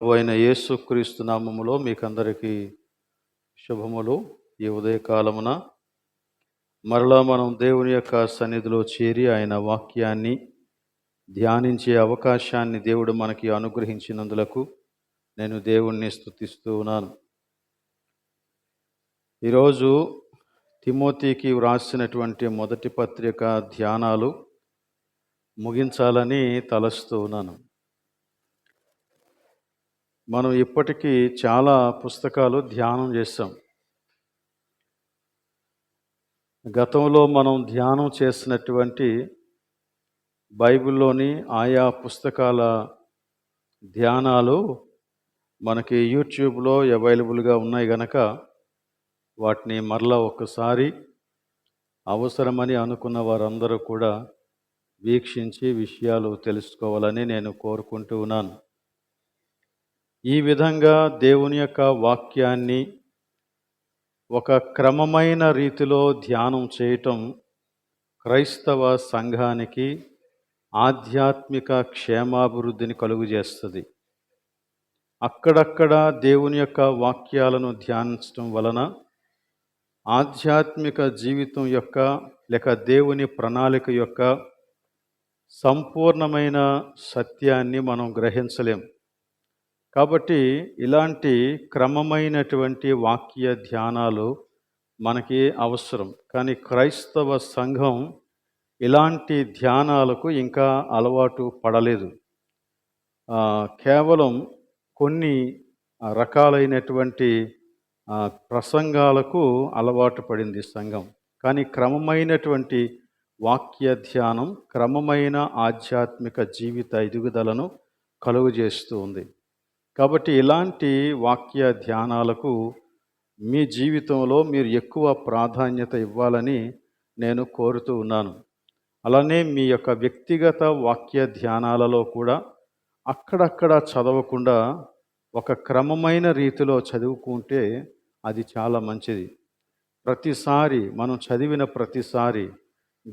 అయిన యేసుక్రీస్తు నామములో మీకందరికీ శుభములు. ఈ ఉదయకాలమున మరలా మనం దేవుని యొక్క సన్నిధిలో చేరి ఆయన వాక్యాన్ని ధ్యానించే అవకాశాన్ని దేవుడు మనకి అనుగ్రహించినందులకు నేను దేవుణ్ణి స్తుతిస్తూ ఉన్నాను. ఈరోజు తిమోతికి వ్రాసినటువంటి మొదటి పత్రిక ధ్యానాలు ముగించాలని తలస్తూ ఉన్నాను. మనం ఇప్పటికీ చాలా పుస్తకాలు ధ్యానం చేస్తాం. గతంలో మనం ధ్యానం చేసినటువంటి బైబిల్లోని ఆయా పుస్తకాల ధ్యానాలు మనకి యూట్యూబ్లో అవైలబుల్గా ఉన్నాయి గనక వాటిని మరలా ఒక్కసారి అవసరమని అనుకున్న వారందరూ కూడా వీక్షించి విషయాలు తెలుసుకోవాలని నేను కోరుకుంటూ ఉన్నాను. ఈ విధంగా దేవుని యొక్క వాక్యాన్ని ఒక క్రమమైన రీతిలో ధ్యానం చేయటం క్రైస్తవ సంఘానికి ఆధ్యాత్మిక క్షేమాభివృద్ధిని కలుగజేస్తుంది. అక్కడక్కడ దేవుని యొక్క వాక్యాలను ధ్యానించడం వలన ఆధ్యాత్మిక జీవితం యొక్క లేక దేవుని ప్రణాళిక యొక్క సంపూర్ణమైన సత్యాన్ని మనం గ్రహించలేం. కాబట్టి ఇలాంటి క్రమమైనటువంటి వాక్య ధ్యానాలు మనకి అవసరం. కానీ క్రైస్తవ సంఘం ఇలాంటి ధ్యానాలకు ఇంకా అలవాటు పడలేదు. కేవలం కొన్ని రకాలైనటువంటి ప్రసంగాలకు అలవాటు పడింది సంఘం. కానీ క్రమమైనటువంటి వాక్య ధ్యానం క్రమమైన ఆధ్యాత్మిక జీవిత ఎదుగుదలను కలుగజేస్తూ ఉంది. కాబట్టి ఇలాంటి వాక్య ధ్యానాలకు మీ జీవితంలో మీరు ఎక్కువ ప్రాధాన్యత ఇవ్వాలని నేను కోరుతూ ఉన్నాను. అలానే మీ యొక్క వ్యక్తిగత వాక్య ధ్యానాలలో కూడా అక్కడక్కడ చదవకుండా ఒక క్రమమైన రీతిలో చదువుకుంటే అది చాలా మంచిది. ప్రతిసారి మనం చదివిన ప్రతిసారి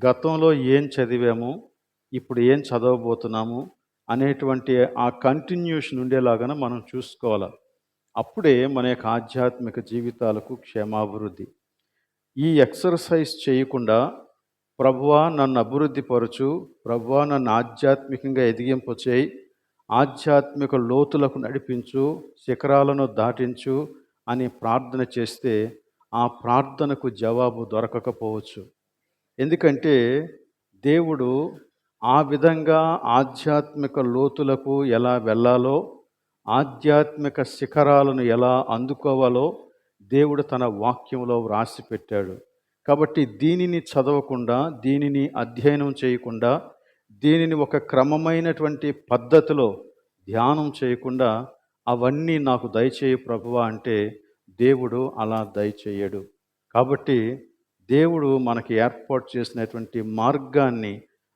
గతంలో ఏం చదివాము, ఇప్పుడు ఏం చదవబోతున్నాము అనేటువంటి ఆ కంటిన్యూషన్ ఉండేలాగా మనం చూసుకోవాలి. అప్పుడే మన యొక్క ఆధ్యాత్మిక జీవితాలకు క్షేమాభివృద్ధి. ఈ ఎక్సర్సైజ్ చేయకుండా ప్రభువా నన్ను అభివృద్ధి పరచు, ప్రభువా నన్ను ఆధ్యాత్మికంగా ఎదిగింపు చేయి, ఆధ్యాత్మిక లోతులకు నడిపించు, శిఖరాలను దాటించు అని ప్రార్థన చేస్తే ఆ ప్రార్థనకు జవాబు దొరకకపోవచ్చు. ఎందుకంటే దేవుడు ఆ విధంగా ఆధ్యాత్మిక లోతులకు ఎలా వెళ్ళాలో, ఆధ్యాత్మిక శిఖరాలను ఎలా అందుకోవాలో దేవుడు తన వాక్యంలో వ్రాసి పెట్టాడు. కాబట్టి దీనిని చదవకుండా, దీనిని అధ్యయనం చేయకుండా, దీనిని ఒక క్రమమైనటువంటి పద్ధతిలో ధ్యానం చేయకుండా అవన్నీ నాకు దయచేయి ప్రభువా అంటే దేవుడు అలా దయచేయడు. కాబట్టి దేవుడు మనకి ఏర్పాటు చేసినటువంటి మార్గాన్ని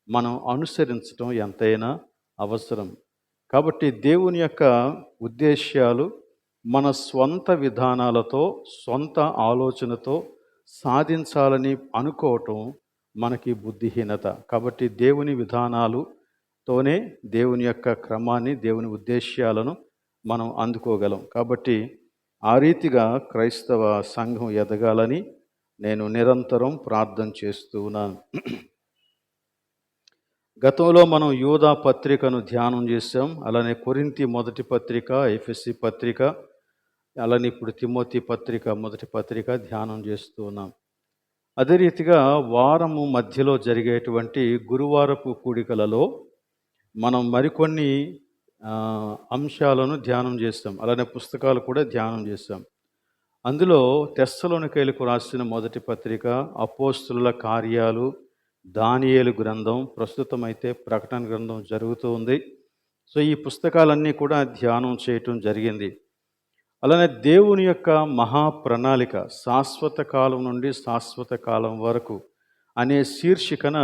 మనం అనుసరించడం ఎంతైనా అవసరం. కాబట్టి దేవుని యొక్క ఉద్దేశ్యాలు మన స్వంత విధానాలతో, సొంత ఆలోచనతో సాధించాలని అనుకోవటం మనకి బుద్ధిహీనత. కాబట్టి దేవుని విధానాలతోనే దేవుని యొక్క క్రమాన్ని, దేవుని ఉద్దేశ్యాలను మనం అందుకోగలం. కాబట్టి ఆ రీతిగా క్రైస్తవ సంఘం ఎదగాలని నేను నిరంతరం ప్రార్థన చేస్తూ ఉన్నాను. గతంలో మనం యూదా పత్రికను ధ్యానం చేసాం. అలానే కొరింథీ మొదటి పత్రిక, ఎఫెసీ పత్రిక, అలానే ఇప్పుడు తిమోతి పత్రిక మొదటి పత్రిక ధ్యానం చేస్తూ ఉన్నాం. అదే రీతిగా వారము మధ్యలో జరిగేటువంటి గురువారపు కూడికలలో మనం మరికొన్ని అంశాలను ధ్యానం చేస్తాం. అలానే పుస్తకాలు కూడా ధ్యానం చేస్తాం. అందులో తెస్సలోనికైలకు రాసిన మొదటి పత్రిక, అపోస్తుల కార్యాలు, దానియేలు గ్రంథం, ప్రస్తుతం అయితే ప్రకటన గ్రంథం జరుగుతూ ఉంది. సో ఈ పుస్తకాలన్నీ కూడా ధ్యానం చేయటం జరిగింది. అలానే దేవుని యొక్క మహాప్రణాళిక శాశ్వత కాలం నుండి శాశ్వత కాలం వరకు అనే శీర్షికన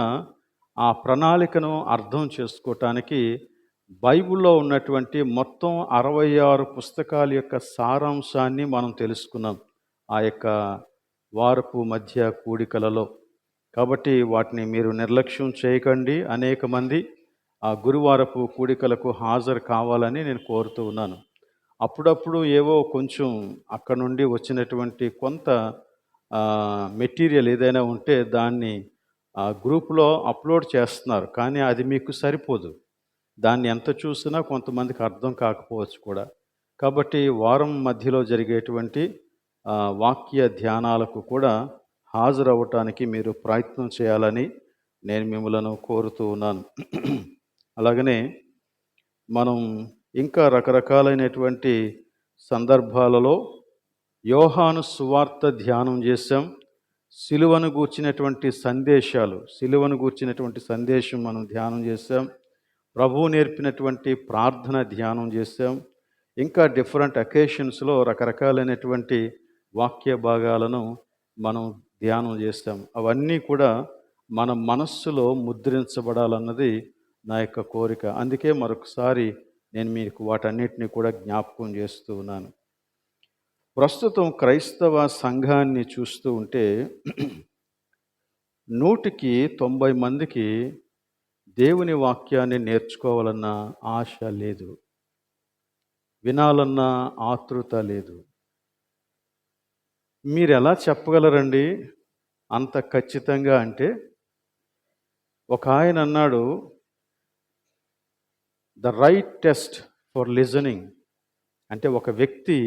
ఆ ప్రణాళికను అర్థం చేసుకోవటానికి బైబిల్లో ఉన్నటువంటి మొత్తం 66 పుస్తకాల యొక్క సారాంశాన్ని మనం తెలుసుకున్నాం ఆ యొక్క వారపు మధ్య కూడికలలో. కాబట్టి వాటిని మీరు నిర్లక్ష్యం చేయకండి. అనేక మంది ఆ గురువారపు కూడికలకు హాజరు కావాలని నేను కోరుతూ ఉన్నాను. అప్పుడప్పుడు ఏవో కొంచెం అక్కడ నుండి వచ్చినటువంటి కొంత మెటీరియల్ ఏదైనా ఉంటే దాన్ని గ్రూప్‌లో అప్‌లోడ్ చేస్తున్నారు. కానీ అది మీకు సరిపోదు. దాన్ని ఎంత చూసినా కొంతమందికి అర్థం కాకపోవచ్చు కూడా. కాబట్టి వారం మధ్యలో జరిగేటువంటి వాక్య ధ్యానాలకు కూడా హాజరవ్వటానికి మీరు ప్రయత్నం చేయాలని నేను మిమ్మలను కోరుతూ ఉన్నాను. అలాగనే మనం ఇంకా రకరకాలైనటువంటి సందర్భాలలో యోహాను సువార్త ధ్యానం చేశాం. సిలువను గూర్చినటువంటి సందేశం మనం ధ్యానం చేశాం. ప్రభువు నేర్పినటువంటి ప్రార్థన ధ్యానం చేశాం. ఇంకా డిఫరెంట్ అకేషన్స్లో రకరకాలైనటువంటి వాక్య భాగాలను మనం ధ్యానం చేస్తాం. అవన్నీ కూడా మన మనస్సులో ముద్రించబడాలన్నది నా యొక్క కోరిక. అందుకే మరొకసారి నేను మీకు వాటన్నిటిని కూడా జ్ఞాపకం చేస్తూ ఉన్నాను. ప్రస్తుతం క్రైస్తవ సంఘాన్ని చూస్తూ ఉంటే 100కి 90 మందికి దేవుని వాక్యాన్ని నేర్చుకోవాలన్న ఆశ లేదు, వినాలన్న ఆతృత లేదు. మీరు ఎలా చెప్పగలరండి అంత ఖచ్చితంగా అంటే? ఒక ఆయన అన్నాడు, the right test for listening అంటే ఒక వ్యక్తి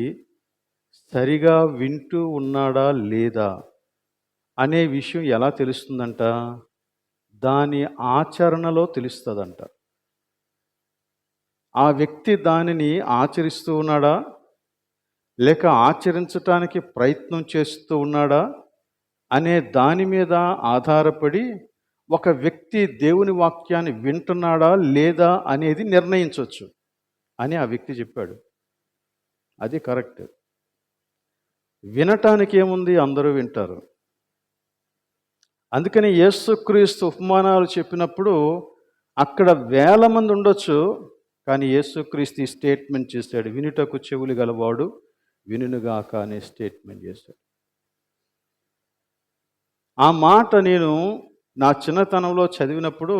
సరిగా వింటూ ఉన్నాడా లేదా అనే విషయం ఎలా తెలుస్తుందంట? దాని ఆచరణలో తెలుస్తుందంట. ఆ వ్యక్తి దానిని ఆచరిస్తూ ఉన్నాడా లేక ఆచరించటానికి ప్రయత్నం చేస్తూ ఉన్నాడా అనే దాని మీద ఆధారపడి ఒక వ్యక్తి దేవుని వాక్యాన్ని వింటున్నాడా లేదా అనేది నిర్ణయించవచ్చు అని ఆ వ్యక్తి చెప్పాడు. అది కరెక్ట్. వినటానికి ఏముంది, అందరూ వింటారు. అందుకని యేసుక్రీస్తు ఉపమానాలు చెప్పినప్పుడు అక్కడ వేల మంది ఉండొచ్చు, కానీ యేసుక్రీస్తు ఈ స్టేట్మెంట్ చేశాడు, వినుటకు చెవులు గలవాడు వినుగాక అనే స్టేట్మెంట్ చేశాడు. ఆ మాట నేను నా చిన్నతనంలో చదివినప్పుడు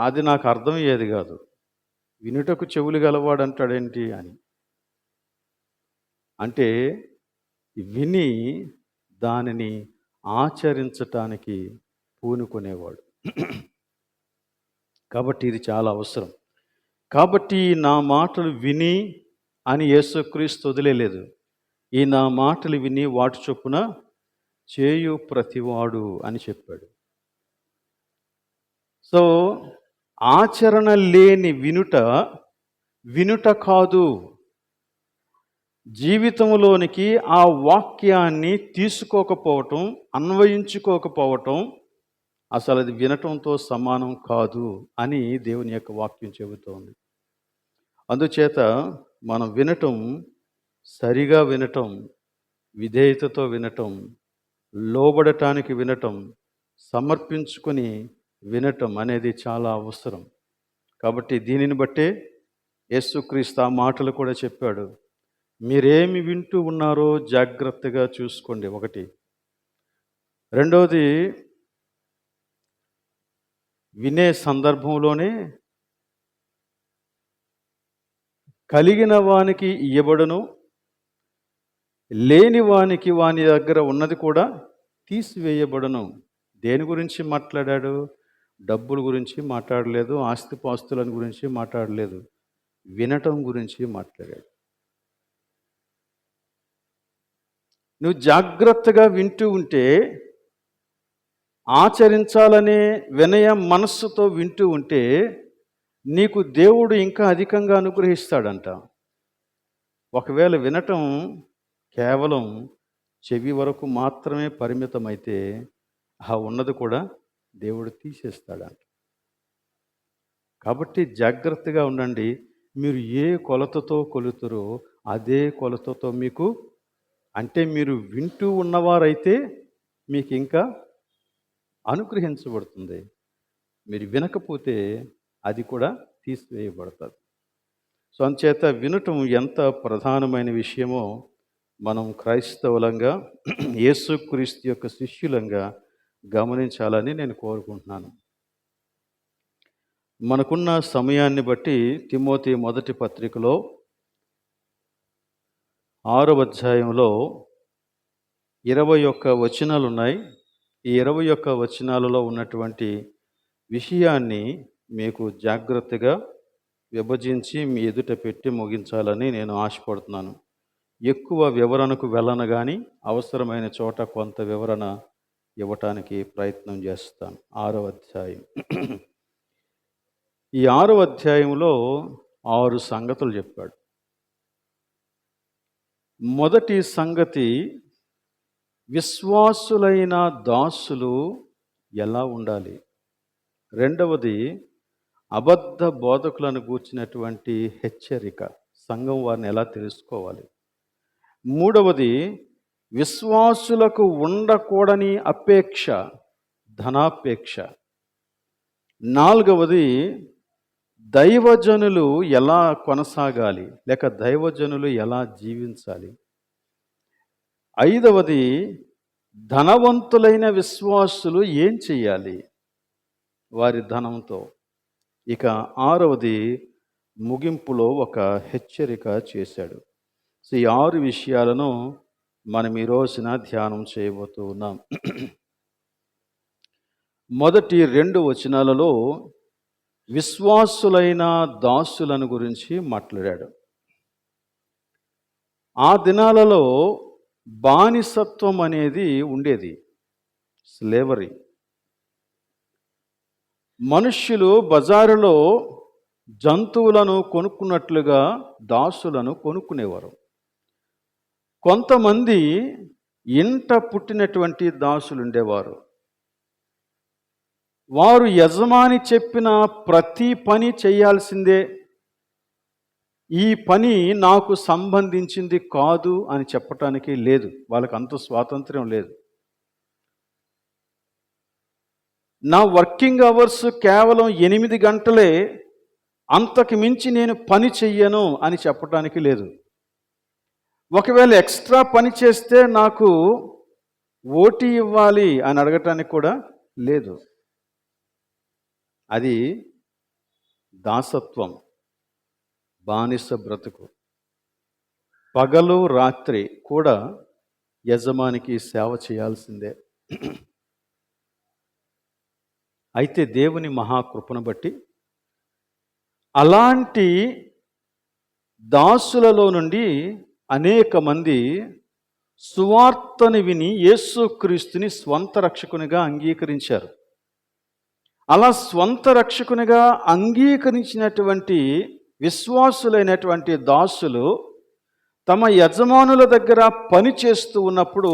అది నాకు అర్థమయ్యేది కాదు. వినుటకు చెవులు గలవాడు అంటాడేంటి అని. అంటే విని దానిని ఆచరించటానికి పూనుకునేవాడు. కాబట్టి ఇది చాలా అవసరం. కాబట్టి నా మాటలు విని అని యేసుక్రీస్తు వదిలేలేదు. ఈ నా మాటలు విని వాటి చొప్పున చేయు ప్రతివాడు అని చెప్పాడు. సో ఆచరణ లేని వినుట కాదు, జీవితంలోనికి ఆ వాక్యాన్ని తీసుకోకపోవటం, అన్వయించుకోకపోవటం అసలు అది వినటంతో సమానం కాదు అని దేవుని యొక్క వాక్యం చెబుతోంది. అందుచేత మనం వినటం, సరిగా వినటం, విధేయతతో వినటం, లోబడటానికి వినటం, సమర్పించుకొని వినటం అనేది చాలా అవసరం. కాబట్టి దీనిని బట్టే యేసుక్రీస్తు ఆ మాటలు కూడా చెప్పాడు, మీరేమి వింటూ ఉన్నారో జాగ్రత్తగా చూసుకోండి. ఒకటి. రెండవది, వినే సందర్భంలోనే కలిగిన వానికి ఇయ్యబడును, లేని వానికి వాని దగ్గర ఉన్నది కూడా తీసివేయబడును. దేని గురించి మాట్లాడాడు? డబ్బుల గురించి మాట్లాడలేదు, ఆస్తిపాస్తులను గురించి మాట్లాడలేదు, వినటం గురించి మాట్లాడాడు. నువ్వు జాగ్రత్తగా వింటూ ఉంటే, ఆచరించాలనే వినయ మనస్సుతో వింటూ ఉంటే నీకు దేవుడు ఇంకా అధికంగా అనుగ్రహిస్తాడంట. ఒకవేళ వినటం కేవలం చెవి వరకు మాత్రమే పరిమితమైతే ఆ ఉన్నది కూడా దేవుడు తీసేస్తాడంట. కాబట్టి జాగ్రత్తగా ఉండండి. మీరు ఏ కొలతతో కొలుతురో అదే కొలతతో మీకు, అంటే మీరు వింటూ ఉన్నవారైతే మీకు ఇంకా అనుగ్రహించబడుతుంది. మీరు వినకపోతే అది కూడా తీసివేయబడుతుంది. సో అందుచేత వినటం ఎంత ప్రధానమైన విషయమో మనం క్రైస్తవులంగా, యేసుక్రీస్తు యొక్క శిష్యులంగా గమనించాలని నేను కోరుకుంటున్నాను. మనకున్న సమయాన్ని బట్టి తిమోతి మొదటి పత్రికలో 6వ అధ్యాయంలో 21 వచనాలు ఉన్నాయి. ఈ 21 వచనాలలో ఉన్నటువంటి విషయాన్ని మీకు జాగ్రత్తగా విభజించి మీ ఎదుట పెట్టి ముగించాలని నేను ఆశపడుతున్నాను. ఎక్కువ వివరణకు వెళ్ళను కానీ అవసరమైన చోట కొంత వివరణ ఇవ్వటానికి ప్రయత్నం చేస్తాను. 6వ అధ్యాయం. ఈ 6వ అధ్యాయంలో 6 సంగతులు చెప్పాడు. మొదటి సంగతి, విశ్వాసులైన దాసులు ఎలా ఉండాలి. రెండవది, అబద్ధ బోధకులను గూర్చినటువంటి హెచ్చరిక, సంఘం వారిని ఎలా తెలుసుకోవాలి. మూడవది, విశ్వాసులకు ఉండకూడని అపేక్ష, ధనాపేక్ష. నాలుగవది, దైవజనులు ఎలా కొనసాగాలి లేక దైవజనులు ఎలా జీవించాలి. ఐదవది, ధనవంతులైన విశ్వాసులు ఏం చేయాలి వారి ధనంతో. ఇక ఆరవది, ముగింపులో ఒక హెచ్చరిక చేశాడు. సో ఈ 6 విషయాలను మనం ఈ రోజున ధ్యానం చేయబోతూ ఉన్నాం. మొదటి 2 వచనాలలో విశ్వాసులైన దాసులను గురించి మాట్లాడాడు. ఆ దినాలలో బానిసత్వం అనేది ఉండేది, స్లేవరీ. మనుష్యులు బజారులో జంతువులను కొనుక్కున్నట్లుగా దాసులను కొనుక్కునేవారు. కొంతమంది ఇంట పుట్టినటువంటి దాసులు ఉండేవారు. వారు యజమాని చెప్పిన ప్రతి పని చేయాల్సిందే, ఈ పని నాకు సంబంధించింది కాదు అని చెప్పటానికి లేదు. వాళ్ళకి అంత స్వాతంత్ర్యం లేదు. నా వర్కింగ్ అవర్స్ కేవలం 8 గంటలే, అంతకు మించి నేను పని చెయ్యను అని చెప్పటానికి లేదు. ఒకవేళ ఎక్స్ట్రా పని చేస్తే నాకు ఓటీ ఇవ్వాలి అని అడగటానికి కూడా లేదు. అది దాసత్వం, బానిస బ్రతుకు. పగలు రాత్రి కూడా యజమానికి సేవ చేయాల్సిందే. అయితే దేవుని మహాకృపను బట్టి అలాంటి దాసులలో నుండి అనేక మంది సువార్తని విని యేసుక్రీస్తుని స్వంత రక్షకునిగా అంగీకరించారు. అలా స్వంత రక్షకునిగా అంగీకరించినటువంటి విశ్వాసులైనటువంటి దాసులు తమ యజమానుల దగ్గర పని చేస్తూ ఉన్నప్పుడు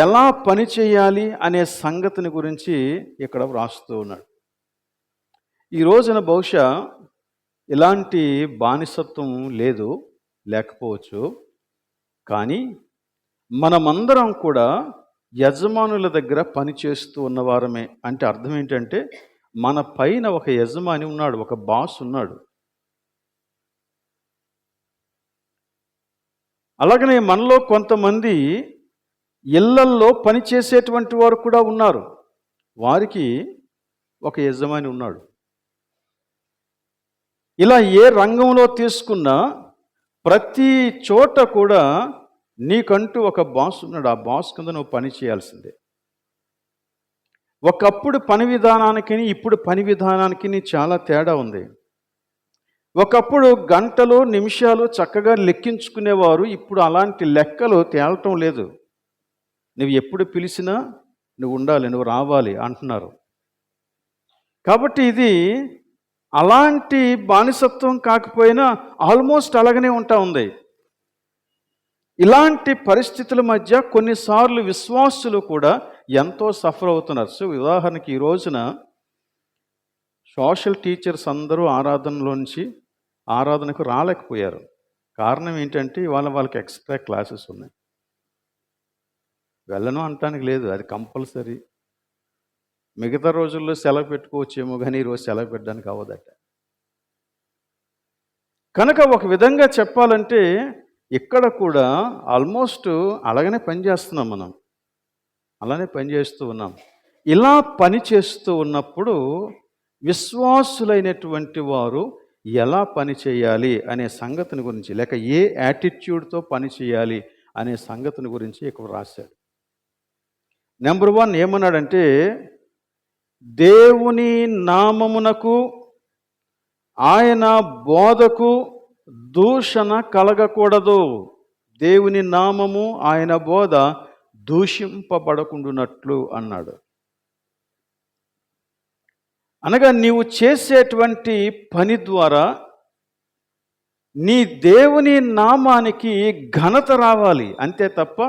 ఎలా పని చేయాలి అనే సంగతిని గురించి ఇక్కడ వ్రాస్తూ ఉన్నాడు. ఈ రోజున బహుశా ఇలాంటి బానిసత్వం లేకపోవచ్చు. కానీ మనమందరం కూడా యజమానుల దగ్గర పని చేస్తూ ఉన్నవారమే. అంటే అర్థం ఏంటంటే మన పైన ఒక యజమాని ఉన్నాడు, ఒక బాస్ ఉన్నాడు. అలాగనే మనలో కొంతమంది ఇళ్లల్లో పనిచేసేటువంటి వారు కూడా ఉన్నారు. వారికి ఒక యజమాని ఉన్నాడు. ఇలా ఏ రంగంలో తీసుకున్నా ప్రతి చోట కూడా నీకంటూ ఒక బాస్ ఉన్నాడు. ఆ బాస్ కింద నువ్వు పని చేయాల్సిందే. ఒకప్పుడు పని విధానానికి ఇప్పుడు పని విధానానికి చాలా తేడా ఉంది. ఒకప్పుడు గంటలు నిమిషాలు చక్కగా లెక్కించుకునేవారు. ఇప్పుడు అలాంటి లెక్కలు తేలటం లేదు. నువ్వు ఎప్పుడు పిలిచినా నువ్వు ఉండాలి, నువ్వు రావాలి అంటున్నారు. కాబట్టి ఇది అలాంటి బానిసత్వం కాకపోయినా ఆల్మోస్ట్ అలాగనే ఉంటా ఉంది. ఇలాంటి పరిస్థితుల మధ్య కొన్నిసార్లు విశ్వాసులు కూడా ఎంతో సఫర్ అవుతున్నారు. సో ఉదాహరణకి ఈ రోజున సోషల్ టీచర్స్ అందరూ ఆరాధనకు రాలేకపోయారు. కారణం ఏంటంటే వాళ్ళకి ఎక్స్ట్రా క్లాసెస్ ఉన్నాయి. వెళ్ళను అంటానికి లేదు, అది కంపల్సరీ. మిగతా రోజుల్లో సెలవు పెట్టుకోవచ్చేమో కానీ ఈరోజు సెలవు పెట్టడానికి అవ్వదట. కనుక ఒక విధంగా చెప్పాలంటే ఇక్కడ కూడా ఆల్మోస్ట్ అలాగనే పనిచేస్తున్నాం మనం, అలానే పనిచేస్తూ ఉన్నాం. ఇలా పనిచేస్తూ ఉన్నప్పుడు విశ్వాసులైనటువంటి వారు ఎలా పని చేయాలి అనే సంగతిని గురించి, లేక ఏ యాటిట్యూడ్తో పని చేయాలి అనే సంగతిని గురించి ఇక్కడ రాశాడు. నెంబర్ 1 ఏమన్నాడంటే, దేవుని నామమునకు ఆయన బోధకు దూషణ కలగకూడదు. దేవుని నామము ఆయన బోధ దూషింపబడకుండునట్లు అన్నాడు. అనగా నీవు చేసేటువంటి పని ద్వారా నీ దేవుని నామానికి ఘనత రావాలి, అంతే తప్ప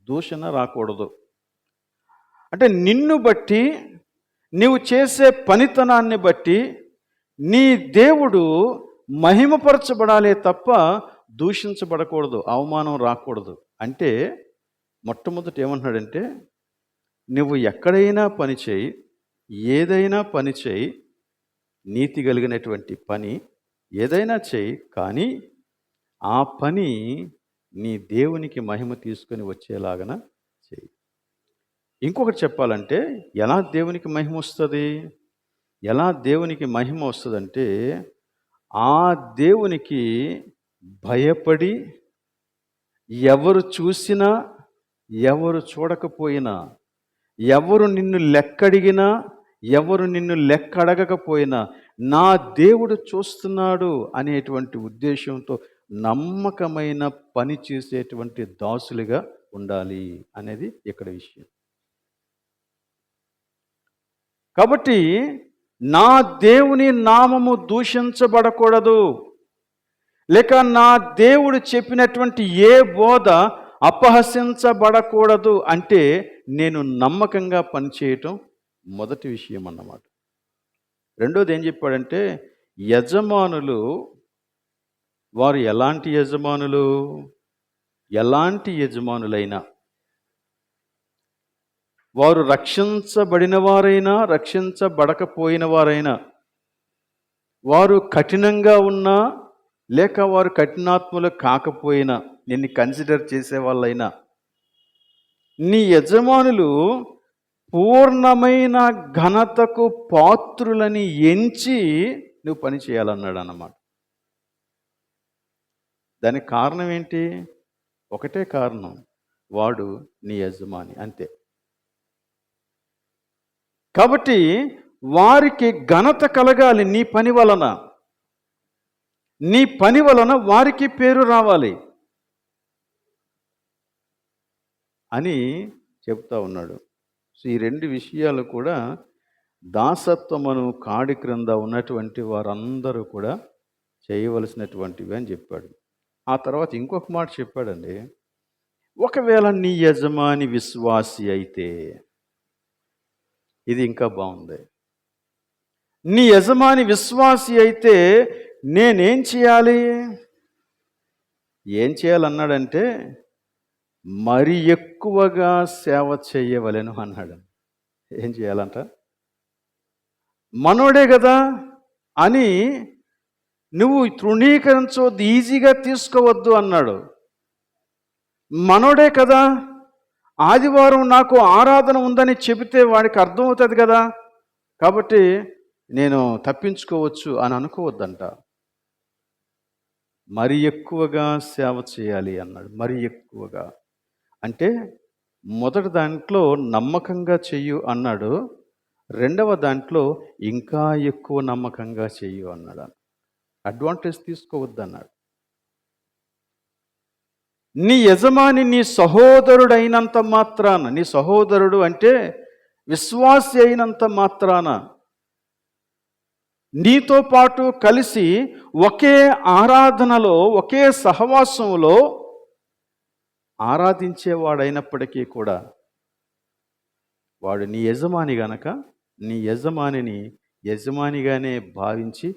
దూషణ రాకూడదు. అంటే నిన్ను బట్టి, నీవు చేసే పనితనాన్ని బట్టి నీ దేవుడు మహిమపరచబడాలే తప్ప దూషించబడకూడదు, అవమానం రాకూడదు. అంటే మొట్టమొదట ఏమంటున్నాడంటే, నువ్వు ఎక్కడైనా పని చేయి, ఏదైనా పని చేయి, నీతి కలిగినటువంటి పని ఏదైనా చేయి, కానీ ఆ పని నీ దేవునికి మహిమ తీసుకొని వచ్చేలాగన చేయి. ఇంకొకటి చెప్పాలంటే, ఎలా దేవునికి మహిమ వస్తుంది? ఎలా దేవునికి మహిమ వస్తుందంటే, ఆ దేవునికి భయపడి ఎవరు చూసినా, ఎవరు చూడకపోయినా, ఎవరు నిన్ను లెక్కడిగినా, ఎవరు నిన్ను లెక్కడగకపోయినా నా దేవుడు చూస్తున్నాడు అనేటువంటి ఉద్దేశంతో నమ్మకమైన పని చేసేటువంటి దాసులుగా ఉండాలి అనేది ఇక్కడ విషయం. కాబట్టి నా దేవుని నామము దూషించబడకూడదు, లేక నా దేవుడు చెప్పినటువంటి ఏ బోధ అపహసించబడకూడదు అంటే నేను నమ్మకంగా పనిచేయటం మొదటి విషయం అన్నమాట. రెండోది ఏం చెప్పాడంటే, యజమానులు వారు ఎలాంటి యజమానులు? ఎలాంటి యజమానులైనా, వారు రక్షించబడిన వారైనా రక్షించబడకపోయిన వారైనా, వారు కఠినంగా ఉన్నా లేక వారు కఠినాత్ములు కాకపోయినా, నిన్ను కన్సిడర్ చేసే వాళ్ళైనా, నీ యజమానులు పూర్ణమైన ఘనతకు పాత్రులని ఎంచి నువ్వు పని చేయాలన్నాడు అన్నమాట. దానికి కారణం ఏంటి? ఒకటే కారణం, వాడు నీ యజమాని, అంతే. కాబట్టి వారికి ఘనత కలగాలి నీ పని వలన, నీ పని వలన వారికి పేరు రావాలి అని చెప్తా ఉన్నాడు. సో ఈ రెండు విషయాలు కూడా దాసత్వమును కాడి క్రింద ఉన్నటువంటి వారందరూ కూడా చేయవలసినటువంటివి అని చెప్పాడు. ఆ తర్వాత ఇంకొక మాట చెప్పాడండి, ఒకవేళ నీ యజమాని విశ్వాసి అయితే, ఇది ఇంకా బాగుంది. నీ యజమాని విశ్వాసి అయితే నేనేం చేయాలి? ఏం చేయాలన్నాడంటే, మరి ఎక్కువగా సేవ చేయవలెను అన్నాడు. ఏం చేయాలంట? మనోడే కదా అని నువ్వు తృణీకరించవద్దు, ఈజీగా తీసుకోవద్దు అన్నాడు. మనోడే కదా, ఆదివారం నాకు ఆరాధన ఉందని చెబితే వాడికి అర్థమవుతుంది కదా, కాబట్టి నేను తప్పించుకోవచ్చు అని అనుకోవద్దంట. మరి ఎక్కువగా సేవ చేయాలి అన్నాడు. మరి ఎక్కువగా అంటే మొదటి దాంట్లో నమ్మకంగా చెయ్యు అన్నాడు, రెండవ దాంట్లో ఇంకా ఎక్కువ నమ్మకంగా చెయ్యు అన్నాడు. అడ్వాంటేజ్ తీసుకోవద్దు అన్నాడు. నీ యజమాని నీ సహోదరుడు అయినంత మాత్రాన, నీ సహోదరుడు అంటే విశ్వాసి అయినంత మాత్రాన, నీతో పాటు కలిసి ఒకే ఆరాధనలో ఒకే సహవాసంలో ఆరాధించేవాడైనప్పటికీ కూడా వాడు నీ యజమాని గనక నీ యజమానిని యజమానిగానే భావించి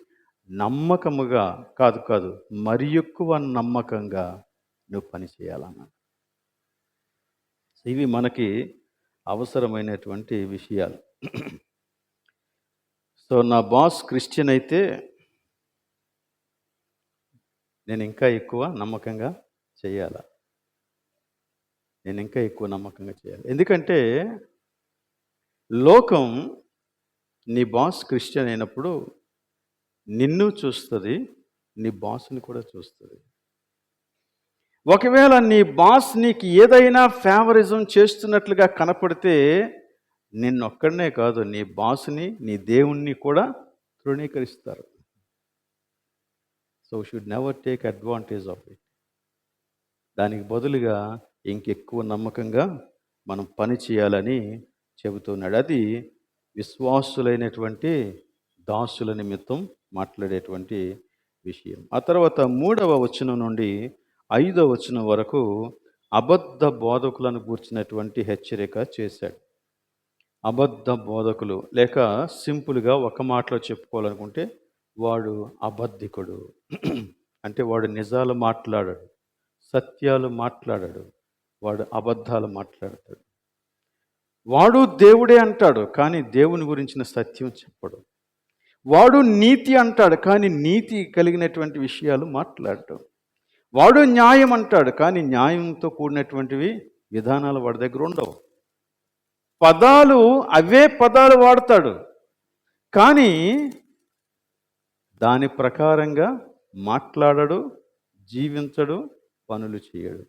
నమ్మకముగా కాదు మరి ఎక్కువ నమ్మకంగా నువ్వు పని చేయాలన్నాడు. ఇవి మనకి అవసరమైనటువంటి విషయాలు. సో నా బాస్ క్రిస్టియన్ అయితే నేను ఇంకా ఎక్కువ నమ్మకంగా చేయాలి. ఎందుకంటే లోకం నీ బాస్ క్రిస్టియన్ అయినప్పుడు నిన్ను చూస్తుంది, నీ బాస్ని కూడా చూస్తుంది. ఒకవేళ నీ బాస్ నీకు ఏదైనా ఫేవరిజం చేస్తున్నట్లుగా కనపడితే నిన్నొక్కడనే కాదు, నీ బాస్ని, నీ దేవుణ్ణి కూడా తృణీకరిస్తారు. So should never take advantage of it. దానికి బదులుగా ఇంకెక్కువ నమ్మకంగా మనం పని చేయాలని చెబుతున్నాడు. అది విశ్వాసులైనటువంటి దాసుల నిమిత్తం మాట్లాడేటువంటి విషయం. ఆ తర్వాత 3వ వచనం నుండి 5వ వచనం వరకు అబద్ధ బోధకులను గూర్చినటువంటి హెచ్చరిక చేశాడు. అబద్ధ బోధకులు, లేక సింపుల్గా ఒక మాటలో చెప్పుకోవాలనుకుంటే వాడు అబద్ధికుడు. అంటే వాడు నిజాలు మాట్లాడాడు, సత్యాలు మాట్లాడాడు, వాడు అబద్ధాలు మాట్లాడతాడు. వాడు దేవుడే అంటాడు, కానీ దేవుని గురించిన సత్యం చెప్పడు. వాడు నీతి అంటాడు, కానీ నీతి కలిగినటువంటి విషయాలు మాట్లాడటం. వాడు న్యాయం అంటాడు, కానీ న్యాయంతో కూడినటువంటివి విధానాలు వాడి దగ్గర ఉండవు. పదాలు అవే పదాలు వాడతాడు, కానీ దాని ప్రకారంగా మాట్లాడడు, జీవించడు, పనులు చేయడు.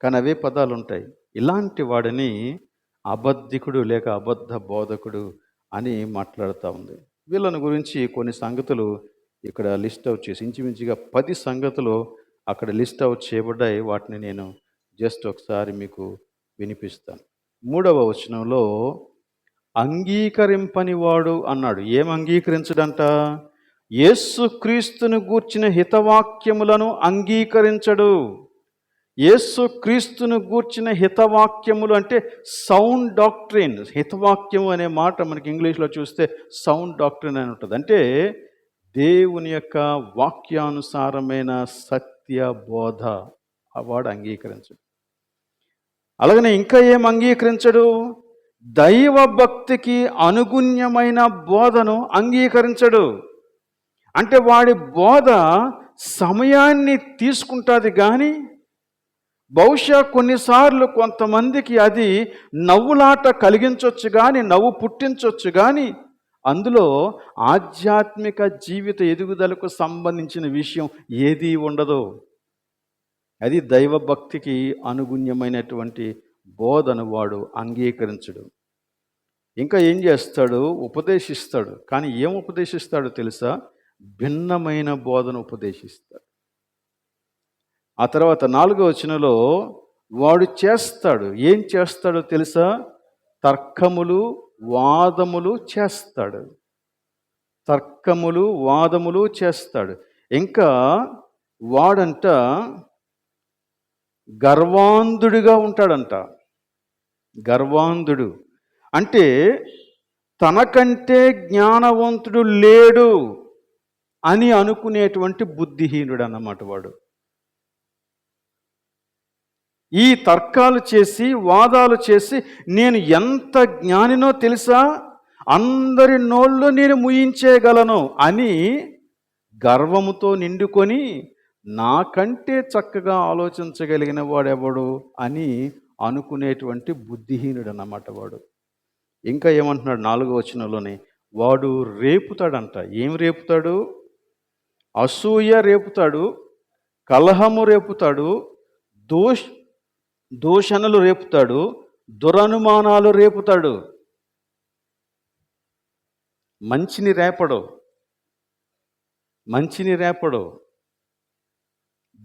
కానీ అవే పదాలు ఉంటాయి. ఇలాంటి వాడిని అబద్ధికుడు లేక అబద్ధ బోధకుడు అని మాట్లాడుతూ ఉంది. వీళ్ళని గురించి కొన్ని సంగతులు ఇక్కడ లిస్ట్ అవుట్ చేసి, ఇంచుమించుగా 10 సంగతులు అక్కడ లిస్ట్ అవుట్ చేయబడ్డాయి. వాటిని నేను జస్ట్ ఒకసారి మీకు వినిపిస్తాను. 3వ వచనంలో అంగీకరింపని వాడు అన్నాడు. ఏం అంగీకరించడంట? యేసుక్రీస్తును గూర్చిన హితవాక్యములను అంగీకరించడు. యేసుక్రీస్తును గూర్చిన హితవాక్యములు అంటే సౌండ్ డాక్ట్రిన్. హితవాక్యము అనే మాట మనకి ఇంగ్లీష్లో చూస్తే సౌండ్ డాక్ట్రిన్ అని ఉంటుంది. అంటే దేవుని యొక్క వాక్యానుసారమైన సత్య బోధ వాడు అంగీకరించడు. అలాగనే ఇంకా ఏం అంగీకరించడు? దైవ భక్తికి అనుగుణ్యమైన బోధను అంగీకరించడు. అంటే వాడి బోధ సమయాన్ని తీసుకుంటుంది, కానీ బహుశా కొన్నిసార్లు కొంతమందికి అది నవ్వులాట కలిగించవచ్చు, కానీ నవ్వు పుట్టించవచ్చు, కానీ అందులో ఆధ్యాత్మిక జీవిత ఎదుగుదలకు సంబంధించిన విషయం ఏదీ ఉండదు. అది దైవభక్తికి అనుగుణ్యమైనటువంటి బోధను వాడు అంగీకరించడు. ఇంకా ఏం చేస్తాడు? ఉపదేశిస్తాడు. కానీ ఏం ఉపదేశిస్తాడో తెలుసా? భిన్నమైన బోధన ఉపదేశిస్తాడు. ఆ తర్వాత 4వ వచనంలో వాడు చేస్తాడు. ఏం చేస్తాడో తెలుసా? తర్కములు, వాదములు చేస్తాడు. తర్కములు, వాదములు చేస్తాడు. ఇంకా వాడంట గర్వాంధుడిగా ఉంటాడంట. గర్వాంధుడు అంటే తనకంటే జ్ఞానవంతుడు లేడు అని అనుకునేటువంటి బుద్ధిహీనుడు అన్నమాట వాడు. ఈ తర్కాలు చేసి, వాదాలు చేసి, నేను ఎంత జ్ఞానినో తెలుసా, అందరి నోళ్ళు నేను ముయించేయగలను అని గర్వముతో నిండుకొని నాకంటే చక్కగా ఆలోచించగలిగిన వాడెవడు అని అనుకునేటువంటి బుద్ధిహీనుడు అన్నమాట వాడు. ఇంకా ఏమంటున్నాడు 4వ వచనంలోనే? వాడు రేపుతాడంట. ఏం రేపుతాడు? అసూయ రేపుతాడు, కలహము రేపుతాడు, దూషణలు రేపుతాడు, దురనుమానాలు రేపుతాడు. మంచిని రేపడు.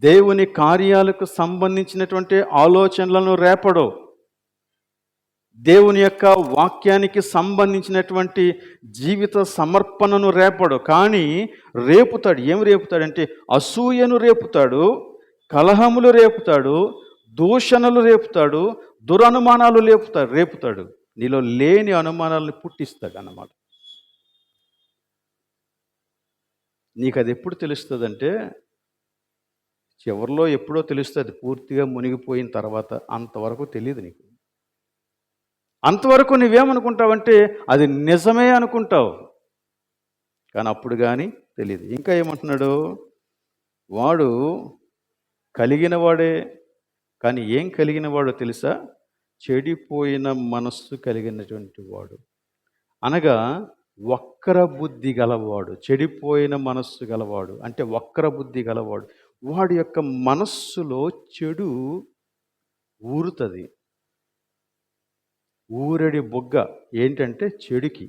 దేవుని కార్యాలకు సంబంధించినటువంటి ఆలోచనలను రేపడు. దేవుని యొక్క వాక్యానికి సంబంధించినటువంటి జీవిత సమర్పణను రేపడు. కానీ రేపుతాడు. ఏం రేపుతాడంటే అసూయను రేపుతాడు, కలహములు రేపుతాడు, దూషణలు రేపుతాడు, దురనుమానాలు రేపుతాడు. నీలో లేని అనుమానాలను పుట్టిస్తాడు అన్నమాట. నీకు అది ఎప్పుడు తెలుస్తుందంటే చివరిలో ఎప్పుడో తెలుస్తుంది. పూర్తిగా మునిగిపోయిన తర్వాత అంతవరకు తెలియదు నీకు. అంతవరకు నువ్వేమనుకుంటావంటే అది నిజమే అనుకుంటావు, కానీ అప్పుడు కానీ తెలియదు. ఇంకా ఏమంటున్నాడు? వాడు కలిగిన వాడే, కానీ ఏం కలిగిన వాడో తెలుసా? చెడిపోయిన మనస్సు కలిగినటువంటి వాడు. అనగా వక్ర బుద్ధి గలవాడు, చెడిపోయిన మనస్సు గలవాడు, అంటే వక్ర బుద్ధి గలవాడు, వాడి యొక్క మనస్సులో చెడు ఊరుతుంది. ఊరడి బొగ్గ ఏంటంటే చెడుకి.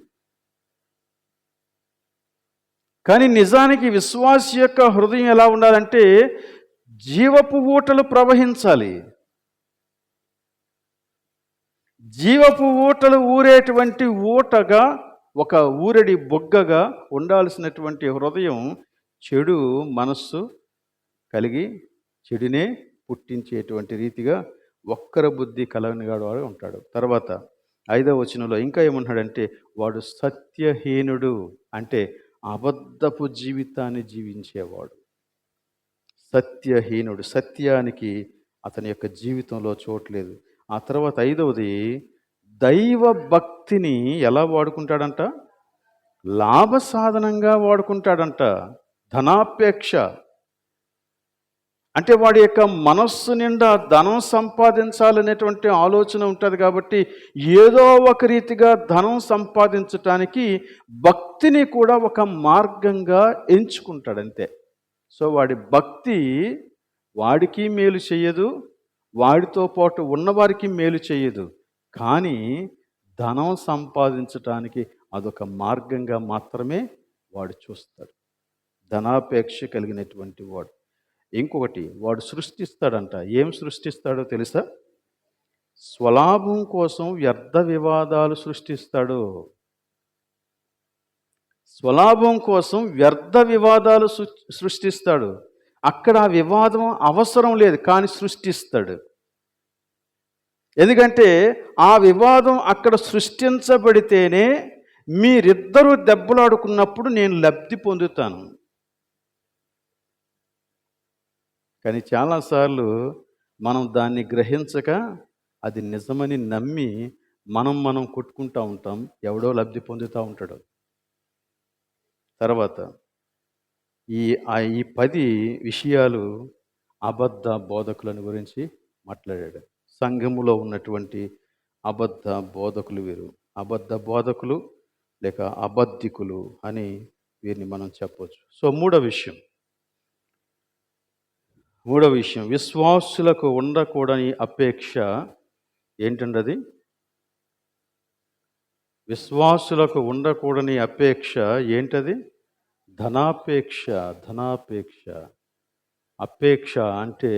కానీ నిజానికి విశ్వాసి యొక్క హృదయం ఎలా ఉండాలంటే జీవపు ఊటలు ప్రవహించాలి. జీవపు ఊటలు ఊరేటువంటి ఊటగా, ఒక ఊరడి బొగ్గగా ఉండాల్సినటువంటి హృదయం చెడు మనస్సు కలిగి చెడునే పుట్టించేటువంటి రీతిగా వక్ర బుద్ధి కలవనిగాడు వాడు ఉంటాడు. తర్వాత 5వ వచనంలో ఇంకా ఏమంటున్నాడంటే వాడు సత్యహీనుడు, అంటే అబద్ధపు జీవితాన్ని జీవించేవాడు. సత్యహీనుడు, సత్యానికి అతని యొక్క జీవితంలో చోట్లేదు. ఆ తర్వాత 5వది దైవ భక్తిని ఎలా వాడుకుంటాడంట? లాభ సాధనంగా వాడుకుంటాడంట. ధనాపేక్ష, అంటే వాడి యొక్క మనస్సు నిండా ధనం సంపాదించాలనేటువంటి ఆలోచన ఉంటుంది కాబట్టి ఏదో ఒక రీతిగా ధనం సంపాదించటానికి భక్తిని కూడా ఒక మార్గంగా ఎంచుకుంటాడు అంతే. సో వాడి భక్తి వాడికి మేలు చేయదు, వాడితో పాటు ఉన్నవారికి మేలు చేయదు, కానీ ధనం సంపాదించటానికి అదొక మార్గంగా మాత్రమే వాడు చూస్తాడు. ధనాపేక్ష కలిగినటువంటి వాడు. ఇంకొకటి, వాడు సృష్టిస్తాడంట. ఏం సృష్టిస్తాడో తెలుసా? స్వలాభం కోసం వ్యర్థ వివాదాలు సృష్టిస్తాడు. స్వలాభం కోసం వ్యర్థ వివాదాలు సృష్టిస్తాడు. అక్కడ ఆ వివాదం అవసరం లేదు, కానీ సృష్టిస్తాడు. ఎందుకంటే ఆ వివాదం అక్కడ సృష్టించబడితేనే మీరిద్దరూ దెబ్బలాడుకున్నప్పుడు నేను లబ్ధి పొందుతాను. కానీ చాలాసార్లు మనం దాన్ని గ్రహించక అది నిజమని నమ్మి మనం కొట్టుకుంటూ ఉంటాం, ఎవడో లబ్ధి పొందుతూ ఉంటాడు. తర్వాత ఈ 10 విషయాలు అబద్ధ బోధకులను గురించి మాట్లాడాడు. సంఘములో ఉన్నటువంటి అబద్ధ బోధకులు వీరు. అబద్ధ బోధకులు లేక అబద్ధికులు అని వీరిని మనం చెప్పవచ్చు. సో మూడో విషయం విశ్వాసులకు ఉండకూడని అపేక్ష ఏంటండి? అది విశ్వాసులకు ఉండకూడని అపేక్ష ఏంటది? ధనాపేక్ష. అపేక్ష అంటే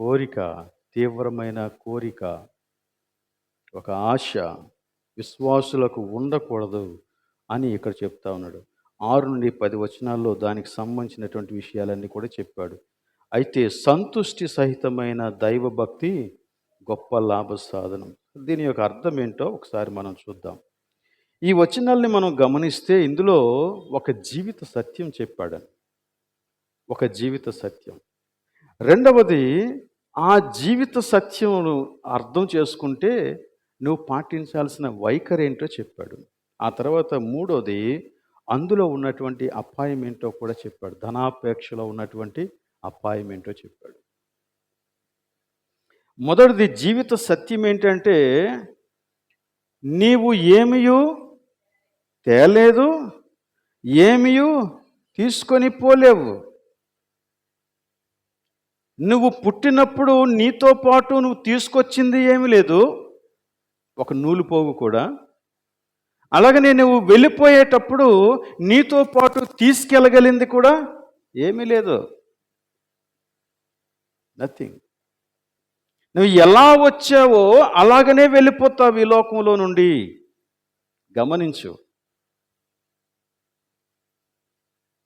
కోరిక, తీవ్రమైన కోరిక, ఒక ఆశ. విశ్వాసులకు ఉండకూడదు అని ఇక్కడ చెప్తా ఉన్నాడు. 6 నుండి 10 వచనాల్లో దానికి సంబంధించినటువంటి విషయాలన్నీ కూడా చెప్పాడు. అయితే సంతుష్టి సహితమైన దైవభక్తి గొప్ప లాభ సాధనం. దీని యొక్క అర్థం ఏంటో ఒకసారి మనం చూద్దాం. ఈ వచనాల్ని మనం గమనిస్తే ఇందులో ఒక జీవిత సత్యం చెప్పాడు. ఒక జీవిత సత్యం. రెండవది, ఆ జీవిత సత్యమును అర్థం చేసుకుంటే నువ్వు పాటించాల్సిన వైఖరి ఏంటో చెప్పాడు. ఆ తర్వాత మూడోది, అందులో ఉన్నటువంటి అపాయం ఏంటో కూడా చెప్పాడు. ధనాపేక్షలో ఉన్నటువంటి అపాయం ఏంటో చెప్పాడు. మొదటిది జీవిత సత్యం ఏంటంటే, నీవు ఏమియూ తేలేదు, ఏమియూ తీసుకొని పోలేవు. నువ్వు పుట్టినప్పుడు నీతో పాటు నువ్వు తీసుకొచ్చింది ఏమీ లేదు, ఒక నూలు పోగు కూడా. అలాగనే నువ్వు వెళ్ళిపోయేటప్పుడు నీతో పాటు తీసుకెళ్ళగలిగింది కూడా ఏమీ లేదు, నథింగ్. నువ్వు ఎలా వచ్చావో అలాగనే వెళ్ళిపోతావు ఈ లోకంలో నుండి. గమనించు,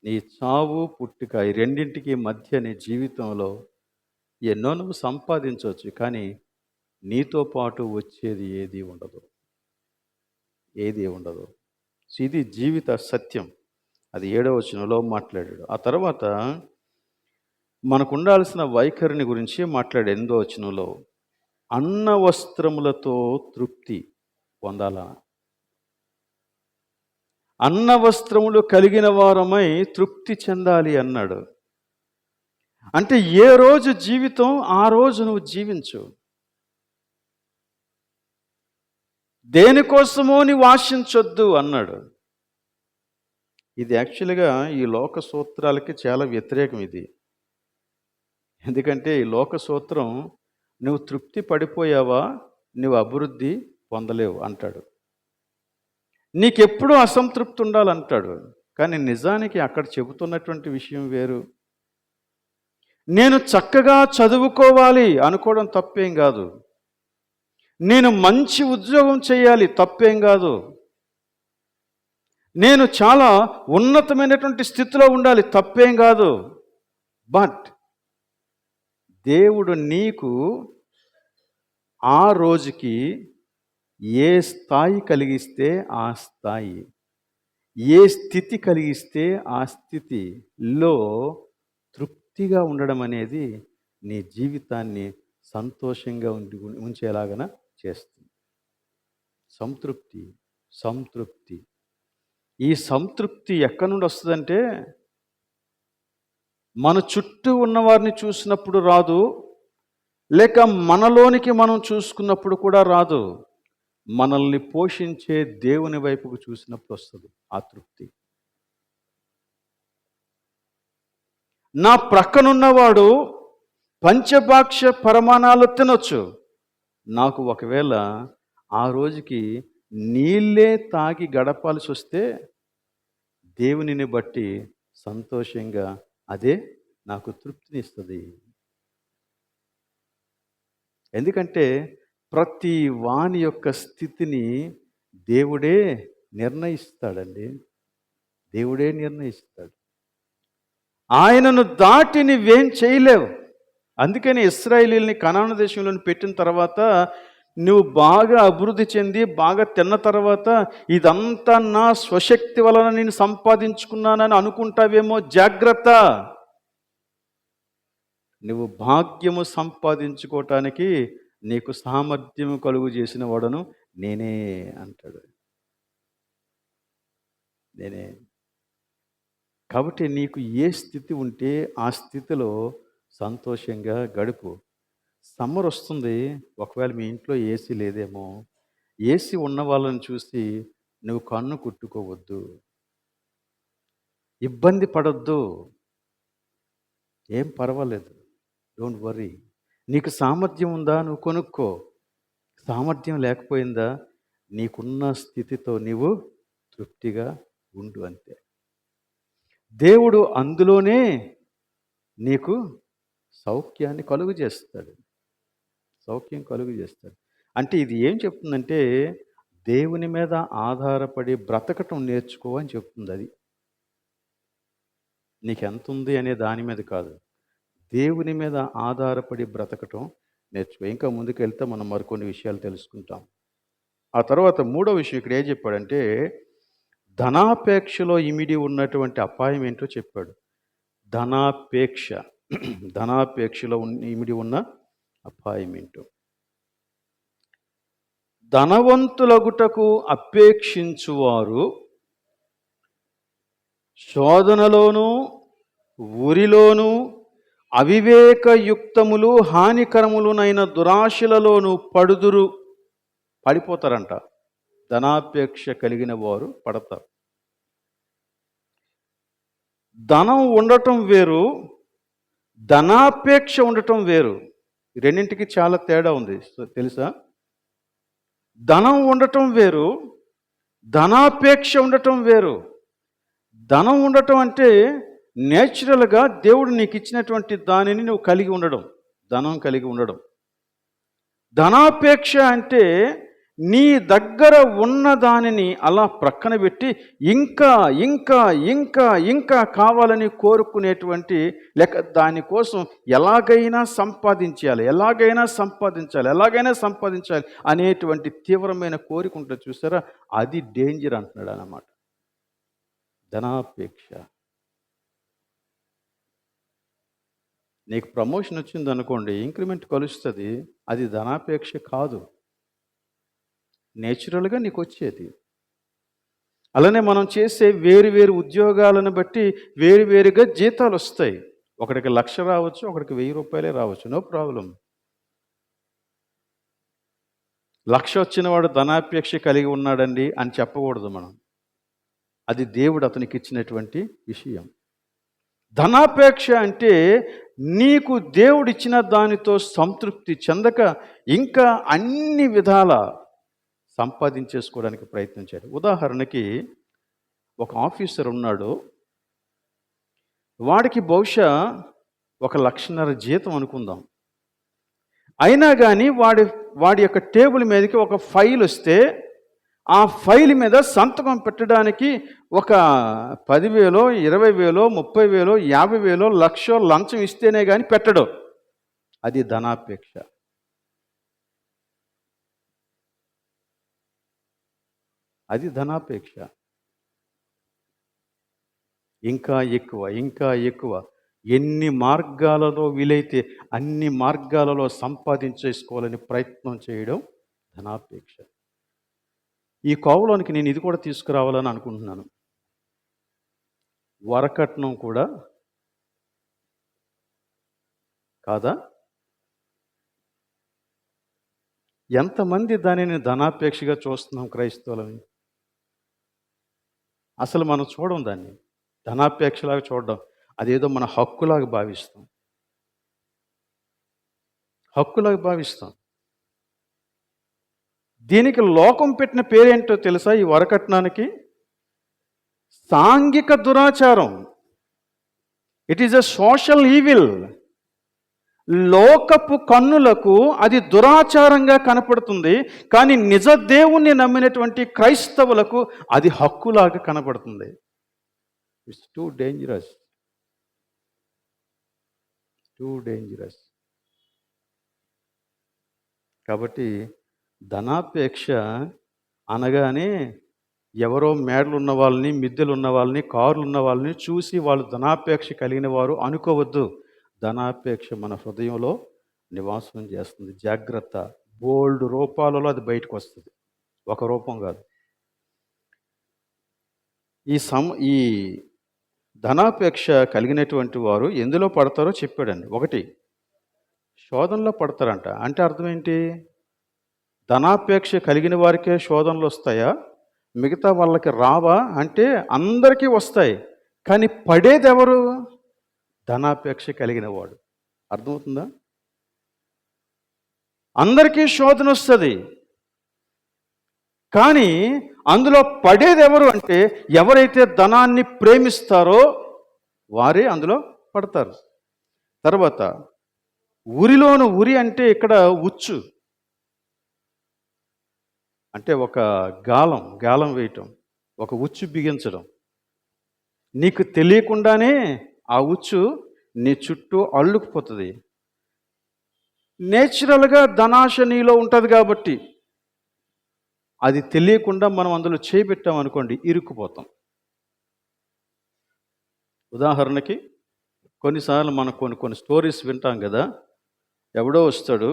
నీ చావు పుట్టుక ఈ రెండింటికి మధ్య నీ జీవితంలో ఎన్నో నువ్వు సంపాదించవచ్చు, కానీ నీతో పాటు వచ్చేది ఏది ఉండదు. ఇది జీవిత సత్యం. అది 7వ వచనంలో మాట్లాడాడు. ఆ తర్వాత మనకు ఉండాల్సిన వైఖరిని గురించి మాట్లాడాడు. 8వ వచనంలో అన్న వస్త్రములతో తృప్తి పొందాలా? అన్న వస్త్రములు కలిగిన వారమై తృప్తి చెందాలి అన్నాడు. అంటే ఏ రోజు జీవితం ఆ రోజు నువ్వు జీవించు. దేనికోసమో నీవు ఆశించొద్దు అన్నాడు. ఇది యాక్చువల్‌గా ఈ లోక సూత్రాలకి చాలా వ్యతిరేకం ఇది. ఎందుకంటే ఈ లోక సూత్రం నువ్వు తృప్తి పడిపోయావా, నువ్వు అభివృద్ధి పొందలేవు అంటాడు. నీకెప్పుడూ అసంతృప్తి ఉండాలంటాడు. కానీ నిజానికి అక్కడ చెబుతున్నటువంటి విషయం వేరు. నేను చక్కగా చదువుకోవాలి అనుకోవడం తప్పేం కాదు. నేను మంచి ఉద్యోగం చేయాలి తప్పేం కాదు. నేను చాలా ఉన్నతమైనటువంటి స్థితిలో ఉండాలి తప్పేం కాదు. బట్ దేవుడు నీకు ఆ రోజుకి ఏ స్థాయి కలిగిస్తే ఆ స్థాయి, ఏ స్థితి కలిగిస్తే ఆ స్థితిలో తృప్తిగా ఉండడం అనేది నీ జీవితాన్ని సంతోషంగా ఉంచేలాగా చేస్తుంది. సంతృప్తి, సంతృప్తి. ఈ సంతృప్తి ఎక్కడి నుండి వస్తుందంటే మన చుట్టూ ఉన్నవారిని చూసినప్పుడు రాదు, లేక మనలోనికి మనం చూసుకున్నప్పుడు కూడా రాదు. మనల్ని పోషించే దేవుని వైపుకు చూసినప్పుడు వస్తుంది ఆ తృప్తి. నా ప్రక్కనున్నవాడు పంచభాక్ష పరమాణాలు తినొచ్చు, నాకు ఒకవేళ ఆ రోజుకి నీళ్ళే తాగి గడపాల్సి వస్తే దేవునిని బట్టి సంతోషంగా అదే నాకు తృప్తినిస్తుంది. ఎందుకంటే ప్రతి వాని యొక్క స్థితిని దేవుడే నిర్ణయిస్తాడండి. దేవుడే నిర్ణయిస్తాడు. ఆయనను దాటి నువ్వేం చేయలేవు. అందుకని ఇశ్రాయేలీయుల్ని కనాను దేశంలో పెట్టిన తర్వాత నువ్వు బాగా అభివృద్ధి చెంది బాగా తిన్న తర్వాత ఇదంతా నా స్వశక్తి వలన నేను సంపాదించుకున్నానని అనుకుంటావేమో, జాగ్రత్త. నువ్వు భాగ్యము సంపాదించుకోవటానికి నీకు సామర్థ్యము కలుగు చేసిన వాడను నేనే అంటాడు. నేనే. కాబట్టి నీకు ఏ స్థితి ఉంటే ఆ స్థితిలో సంతోషంగా గడుపు. సమ్మర్ వస్తుంది, ఒకవేళ మీ ఇంట్లో ఏసీ లేదేమో, ఏసీ ఉన్న వాళ్ళని చూసి నువ్వు కన్ను కుట్టుకోవద్దు, ఇబ్బంది పడొద్దు. ఏం పర్వాలేదు, డోంట్ వర్రీ. నీకు సామర్థ్యం ఉందా, నువ్వు కొనుక్కో. సామర్థ్యం లేకపోయిందా, నీకున్న స్థితితో నీవు తృప్తిగా ఉండు, అంతే. దేవుడు అందులోనే నీకు సౌఖ్యాన్ని కలుగు చేస్తాడు. సౌఖ్యం కలుగు చేస్తాడు. అంటే ఇది ఏం చెప్తుందంటే దేవుని మీద ఆధారపడి బ్రతకటం నేర్చుకో అని చెప్తుంది. అది నీకెంత ఉంది అనే దాని మీద కాదు, దేవుని మీద ఆధారపడి బ్రతకటం నేర్చుకో. ఇంకా ముందుకు వెళ్తే మనం మరికొన్ని విషయాలు తెలుసుకుంటాం. ఆ తర్వాత మూడో విషయం ఇక్కడ ఏం చెప్పాడంటే ధనాపేక్షలో ఇమిడి ఉన్నటువంటి అపాయం ఏంటో చెప్పాడు. ధనాపేక్ష, ధనాపేక్షలో ఇమిడి ఉన్న అపాయం ఏంటో. ధనవంతులగుటకు అపేక్షించువారు శోధనలోను ఊరిలోను అవివేకయుక్తములు హానికరములునైన దురాశలలోను పడిపోతారంట. ధనాపేక్ష కలిగిన వారు పడతారు. ధనం ఉండటం వేరు, ధనాపేక్ష ఉండటం వేరు. రెండింటికి చాలా తేడా ఉంది, తెలుసా? ధనం ఉండటం వేరు, ధనాపేక్ష ఉండటం వేరు. ధనం ఉండటం అంటే నేచురల్గా దేవుడు నీకు ఇచ్చినటువంటి దానిని నువ్వు కలిగి ఉండడం, ధనం కలిగి ఉండడం. ధనాపేక్ష అంటే నీ దగ్గర ఉన్న దానిని అలా ప్రక్కన పెట్టి ఇంకా ఇంకా ఇంకా ఇంకా కావాలని కోరుకునేటువంటి, లేక దానికోసం ఎలాగైనా సంపాదించాలి, ఎలాగైనా సంపాదించాలి, ఎలాగైనా సంపాదించాలి అనేటువంటి తీవ్రమైన కోరిక ఉంటుంది చూసారా, అది డేంజర్ అంటున్నాడు అన్నమాట. ధనాపేక్ష. నీకు ప్రమోషన్ వచ్చింది అనుకోండి, ఇంక్రిమెంట్ కలుస్తుంది, అది ధనాపేక్ష కాదు, నేచురల్గా నీకు వచ్చేది. అలానే మనం చేసే వేరు వేరు ఉద్యోగాలను బట్టి వేరువేరుగా జీతాలు వస్తాయి. ఒకడికి 1,00,000 రావచ్చు, ఒకడికి 1,000 రూపాయలే రావచ్చు, నో ప్రాబ్లం. 1,00,000 వచ్చిన వాడు ధనాపేక్ష కలిగి ఉన్నాడండి అని చెప్పకూడదు మనం. అది దేవుడు అతనికి ఇచ్చినటువంటి విషయం. ధనాపేక్ష అంటే నీకు దేవుడిచ్చిన దానితో సంతృప్తి చెందక ఇంకా అన్ని విధాల సంపాదించేసుకోవడానికి ప్రయత్నం చేయడం. ఉదాహరణకి ఒక ఆఫీసర్ ఉన్నాడు, వాడికి బహుశా 1,50,000 జీతం అనుకుందాం. అయినా కానీ వాడి యొక్క టేబుల్ మీదకి ఒక ఫైల్ వస్తే ఆ ఫైల్ మీద సంతకం పెట్టడానికి ఒక 10,000, 20,000, 30,000, 50,000, 1,00,000 లంచం ఇస్తేనే కానీ పెట్టడు. అది ధనాపేక్ష. అది ధనాపేక్ష. ఇంకా ఎక్కువ, ఇంకా ఎక్కువ, ఎన్ని మార్గాలలో వీలైతే అన్ని మార్గాలలో సంపాదించేసుకోవాలని ప్రయత్నం చేయడం ధనాపేక్ష. ఈ కోవలోనికి నేను ఇది కూడా తీసుకురావాలని అనుకుంటున్నాను. వరకట్నం కూడా కాదా? ఎంతమంది దానిని ధనాపేక్షగా చూస్తున్నాం క్రైస్తవులని? అసలు మనం చూడం, దాన్ని ధనాపేక్షలాగా చూడడం. అదేదో మన హక్కులాగా భావిస్తాం. హక్కులాగా భావిస్తాం. దీనికి లోకం పెట్టిన పేరేంటో తెలుసా? ఈ వరకట్నానికి సాంఘిక దురాచారం. It is a social evil. లోకపు కన్నులకు అది దురాచారంగా కనపడుతుంది, కానీ నిజ దేవుణ్ణి నమ్మినటువంటి క్రైస్తవులకు అది హక్కులాగా కనపడుతుంది. It's too dangerous, too dangerous. కాబట్టి ధనాపేక్ష అనగానే ఎవరో మేడలు ఉన్న వాళ్ళని, మిద్దెలు ఉన్న వాళ్ళని, కార్లు ఉన్న వాళ్ళని చూసి వాళ్ళు ధనాపేక్ష కలిగిన వారు అనుకోవద్దు. ధనాపేక్ష మన హృదయంలో నివాసం చేస్తుంది. జాగ్రత్త. బోల్డ్ రూపాలలో అది బయటకు వస్తుంది, ఒక రూపం కాదు. ఈ ధనాపేక్ష కలిగినటువంటి వారు ఎందులో పడతారో చెప్పాడండి. 1, శోధనలో పడతారంట. అంటే అర్థం ఏంటి? ధనాపేక్ష కలిగిన వారికే శోధనలు వస్తాయా, మిగతా వాళ్ళకి రావా అంటే అందరికీ వస్తాయి. కానీ పడేది ఎవరు? ధనాపేక్ష కలిగిన వాడు. అర్థమవుతుందా? అందరికీ శోధన వస్తుంది, కానీ అందులో పడేది ఎవరు అంటే ఎవరైతే ధనాన్ని ప్రేమిస్తారో వారే అందులో పడతారు. తర్వాత ఉరిలోను, ఉరి అంటే ఇక్కడ ఉచ్చు, అంటే ఒక గాలం వేయటం, ఒక ఉచ్చు బిగించడం. నీకు తెలియకుండానే ఆ ఉచ్చు నీ చుట్టూ అల్లుకుపోతుంది. నేచురల్గా ధనాశ నీలో ఉంటుంది కాబట్టి అది తెలియకుండా మనం అందులో చేపెట్టామనుకోండి, ఇరుక్కుపోతాం. ఉదాహరణకి కొన్నిసార్లు మనం కొన్ని స్టోరీస్ వింటాం కదా. ఎవడో వస్తాడు,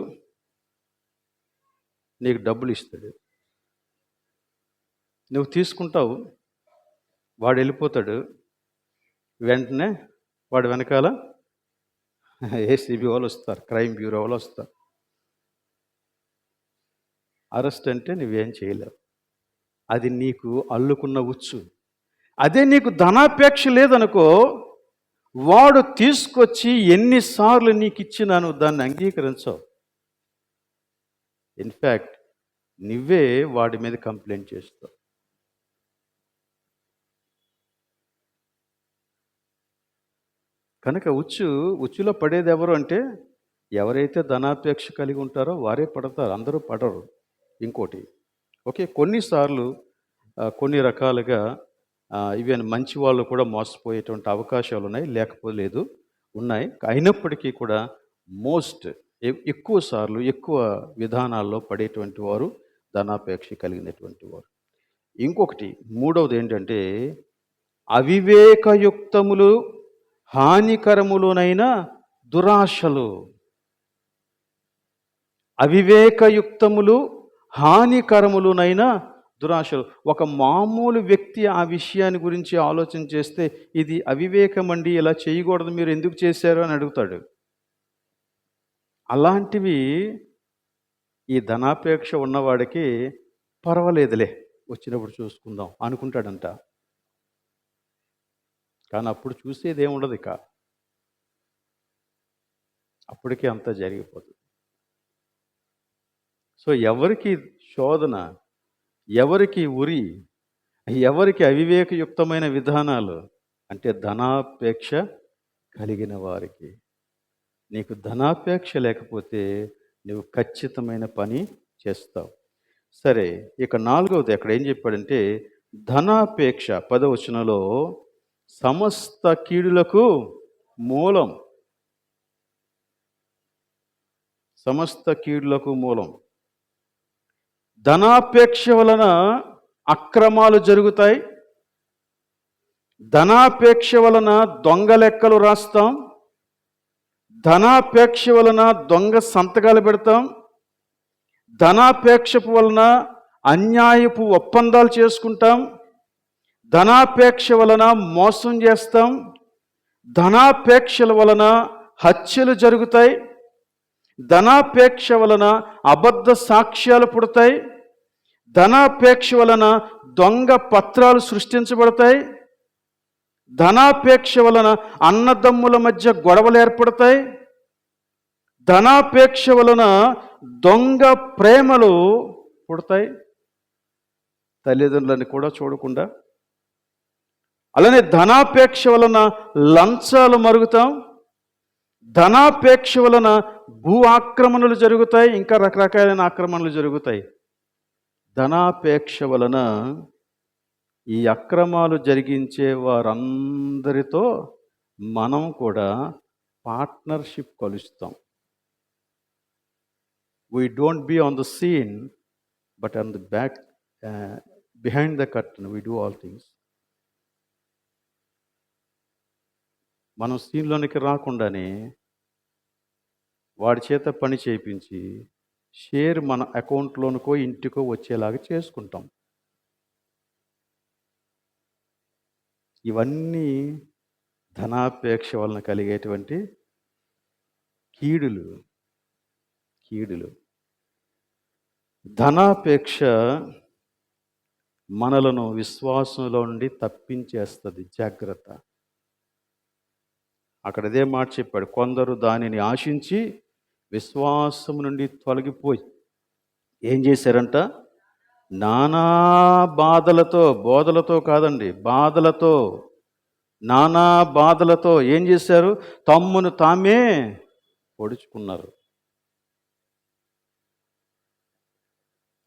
నీకు డబ్బులు ఇస్తాడు, నువ్వు తీసుకుంటావు, వాడు వెళ్ళిపోతాడు. వెంటనే వాడు వెనకాల ఏసీబీ వాళ్ళు వస్తారు, క్రైమ్ బ్యూరో వాళ్ళు వస్తారు. అరెస్ట్ అంటే నువ్వేం చేయలేవు. అది నీకు అల్లుకున్న ఉచ్చు. అదే నీకు ధనాపేక్ష లేదనుకో, వాడు తీసుకొచ్చి ఎన్నిసార్లు నీకు ఇచ్చినాను దాన్ని అంగీకరించవు. ఇన్ఫ్యాక్ట్ నువ్వే వాడి మీద కంప్లైంట్ చేస్తావు. కనుక ఉచ్చులో పడేది ఎవరు అంటే ఎవరైతే ధనాపేక్ష కలిగి ఉంటారో వారే పడతారు, అందరూ పడరు. ఇంకోటి, ఓకే, కొన్నిసార్లు కొన్ని రకాలుగా ఈవెన్ మంచి వాళ్ళు కూడా మోసపోయేటువంటి అవకాశాలు ఉన్నాయి, లేకపోలేదు, ఉన్నాయి. అయినప్పటికీ కూడా ఎక్కువ సార్లు ఎక్కువ విధానాల్లో పడేటువంటి వారు ధనాపేక్ష కలిగినటువంటి వారు. ఇంకొకటి, మూడవది ఏంటంటే అవివేకయుక్తములు హానికరములునైన దురాశలు. అవివేకయుక్తములు హానికరములునైన దురాశలు. ఒక మామూలు వ్యక్తి ఆ విషయాన్ని గురించి ఆలోచన చేస్తే ఇది అవివేకమండి, ఇలా చేయకూడదు, మీరు ఎందుకు చేశారు అని అడుగుతాడు. అలాంటివి ఈ ధనాపేక్ష ఉన్నవాడికి పర్వాలేదులే, వచ్చినప్పుడు చూసుకుందాం అనుకుంటాడంట. కానీ అప్పుడు చూసేది ఏముండదు, ఇక అప్పటికే అంతా జరిగిపోతుంది. సో ఎవరికి శోధన, ఎవరికి ఉరి, ఎవరికి అవివేకయుక్తమైన విధానాలు అంటే ధనాపేక్ష కలిగిన వారికి. నీకు ధనాపేక్ష లేకపోతే నువ్వు ఖచ్చితమైన పని చేస్తావు. సరే, ఇక 4వది అక్కడ ఏం చెప్పాడంటే ధనాపేక్ష 10వ వచనంలో సమస్త కీడులకు మూలం. సమస్త కీడులకు మూలం. ధనాపేక్ష వలన అక్రమాలు జరుగుతాయి. ధనాపేక్ష వలన దొంగ లెక్కలు రాస్తాం. ధనాపేక్ష వలన దొంగ సంతకాలు పెడతాం. ధనాపేక్షపు వలన అన్యాయపు ఒప్పందాలు చేసుకుంటాం. ధనాపేక్ష వలన మోసం చేస్తాం. ధనాపేక్షల వలన హత్యలు జరుగుతాయి. ధనాపేక్ష వలన అబద్ధ సాక్ష్యాలు పుడతాయి. ధనాపేక్ష వలన దొంగ పత్రాలు సృష్టించబడతాయి. ధనాపేక్ష వలన అన్నదమ్ముల మధ్య గొడవలు ఏర్పడతాయి. ధనాపేక్ష వలన దొంగ ప్రేమలు పుడతాయి, తల్లిదండ్రులని కూడా చూడకుండా. అలానే ధనాపేక్ష వలన లంచాలు మరుగుతాం. ధనాపేక్ష వలన భూ ఆక్రమణలు జరుగుతాయి, ఇంకా రకరకాలైన ఆక్రమణలు జరుగుతాయి. ధనాపేక్ష వలన ఈ అక్రమాలు జరిగించే వారందరితో మనం కూడా పార్ట్నర్షిప్ కలుస్తాం. We don't be on the scene, but on the back, behind the curtain, we do all things. మనం సీన్లోనికి రాకుండానే వాడి చేత పని చేయించి షేర్ మన అకౌంట్లోనికో ఇంటికో వచ్చేలాగా చేసుకుంటాం. ఇవన్నీ ధనాపేక్ష వలన కలిగేటువంటి కీడులు. ధనాపేక్ష మనలను విశ్వాసంలో నుండి తప్పించేస్తుంది. జాగ్రత్త. అక్కడ ఇదే మాట చెప్పాడు, కొందరు దానిని ఆశించి విశ్వాసం నుండి తొలగిపోయి ఏం చేశారంట? నానా బాధలతో, బోధలతో కాదండి, బాధలతో, నానా బాధలతో ఏం చేశారు? తమ్మును తామే పొడుచుకున్నారు.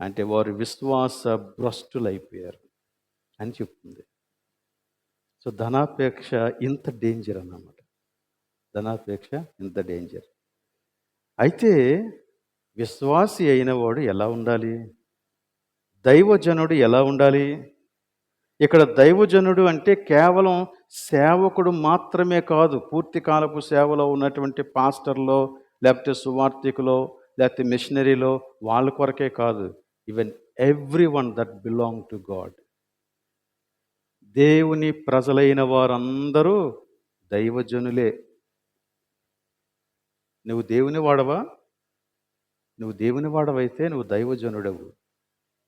అంటే వారు విశ్వాస భ్రష్టులైపోయారు అని చెప్తుంది. సో ధనాపేక్ష ఇంత డేంజర్ అన్నమాట. ధనాపేక్ష ఇంత డేంజర్. అయితే విశ్వాసి అయిన వాడు ఎలా ఉండాలి? దైవజనుడు ఎలా ఉండాలి? ఇక్కడ దైవజనుడు అంటే కేవలం సేవకుడు మాత్రమే కాదు. పూర్తి కాలపు సేవలో ఉన్నటువంటి పాస్టర్లో, లేకపోతే సువార్థికులో, లేకపోతే మిషనరీలో వాళ్ళ కొరకే కాదు. Even every one that belong to God. దేవుని ప్రజలైన వారందరూ దైవజనులే. నువ్వు దేవుని వాడవా? నువ్వు దేవుని వాడవైతే నువ్వు దైవజనుడవు.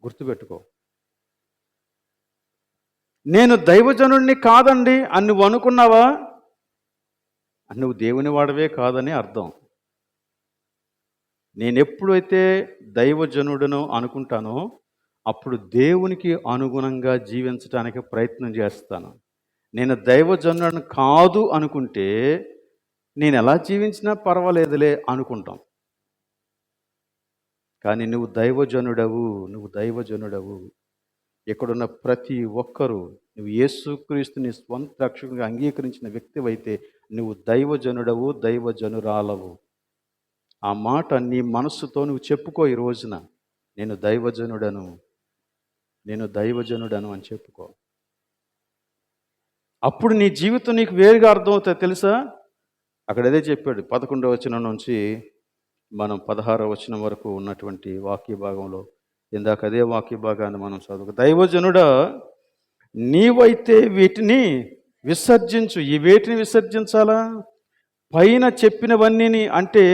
గుర్తుపెట్టుకో. నేను దైవజనుడిని కాదండి అని నువ్వు అనుకున్నావా? నువ్వు దేవుని వాడవే కాదని అర్థం. నేను ఎప్పుడైతే దైవజనుడను అనుకుంటానో అప్పుడు దేవునికి అనుగుణంగా జీవించడానికి ప్రయత్నం చేస్తాను. నేను దైవజనుడను కాదు అనుకుంటే నేను ఎలా జీవించినా పర్వాలేదులే అనుకుంటాం. కానీ నువ్వు దైవజనుడవు. ఇక్కడున్న ప్రతి ఒక్కరూ నువ్వు యేసుక్రీస్తుని స్వంత రక్షకునిగా అంగీకరించిన వ్యక్తివైతే నువ్వు దైవజనుడవు, దైవజనురాలవు. ఆ మాట నీ మనస్సుతో నువ్వు చెప్పుకో. ఈ రోజున నేను దైవజనుడను అని చెప్పుకో. అప్పుడు నీ జీవితం నీకు వేరుగా అర్థమవుతుంది. తెలుసా? అక్కడ అదే చెప్పాడు 11వ వచనం నుంచి మనం 16వ వచనం వరకు ఉన్నటువంటి వాక్య భాగంలో. ఇందాక అదే వాక్య భాగాన్ని మనం చదువు. దైవజనుడా, నీవైతే వీటిని విసర్జించు. ఈ వేటిని విసర్జించాలా? పైన చెప్పినవన్నీని అంటే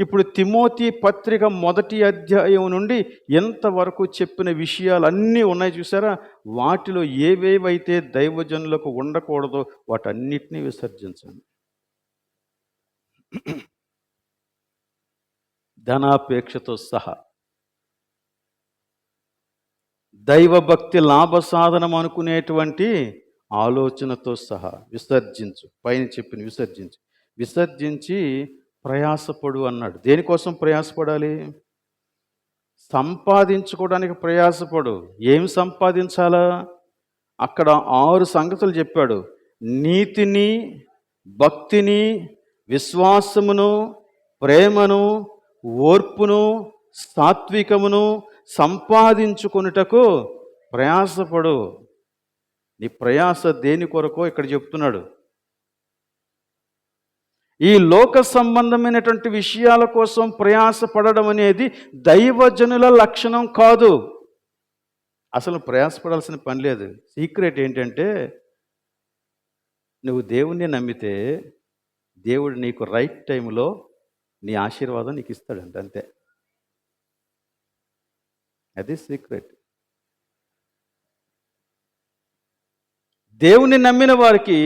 ఇప్పుడు తిమోతి పత్రిక మొదటి అధ్యాయం నుండి ఎంతవరకు చెప్పిన విషయాలన్నీ ఉన్నాయి చూసారా, వాటిలో ఏవేవైతే దైవజనులకు ఉండకూడదో వాటన్నిటినీ విసర్జించండి. ధనాపేక్షతో సహా, దైవభక్తి లాభ సాధనం అనుకునేటువంటి ఆలోచనతో సహా విసర్జించు. పైన చెప్పిన విసర్జించి ప్రయాసపడు అన్నాడు. దేనికోసం ప్రయాసపడాలి? సంపాదించుకోవడానికి ప్రయాసపడు. ఏం సంపాదించాలా? అక్కడ 6 సంగతులు చెప్పాడు. నీతిని, భక్తిని, విశ్వాసమును, ప్రేమను, ఓర్పును, సాత్వికమును సంపాదించుకొనుటకు ప్రయాసపడు. నీ ప్రయాస దేని కొరకో ఇక్కడ చెప్తున్నాడు. ఈ లోక సంబంధమైనటువంటి విషయాల కోసం ప్రయాసపడడం అనేది దైవజనుల లక్షణం కాదు. అసలు ప్రయాసపడాల్సిన పని లేదు. సీక్రెట్ ఏంటంటే, నువ్వు దేవుణ్ణి నమ్మితే దేవుడు నీకు రైట్ టైంలో నీ ఆశీర్వాదం నీకు ఇస్తాడంట, అంతే. అది సీక్రెట్. దేవుని నమ్మిన వారికి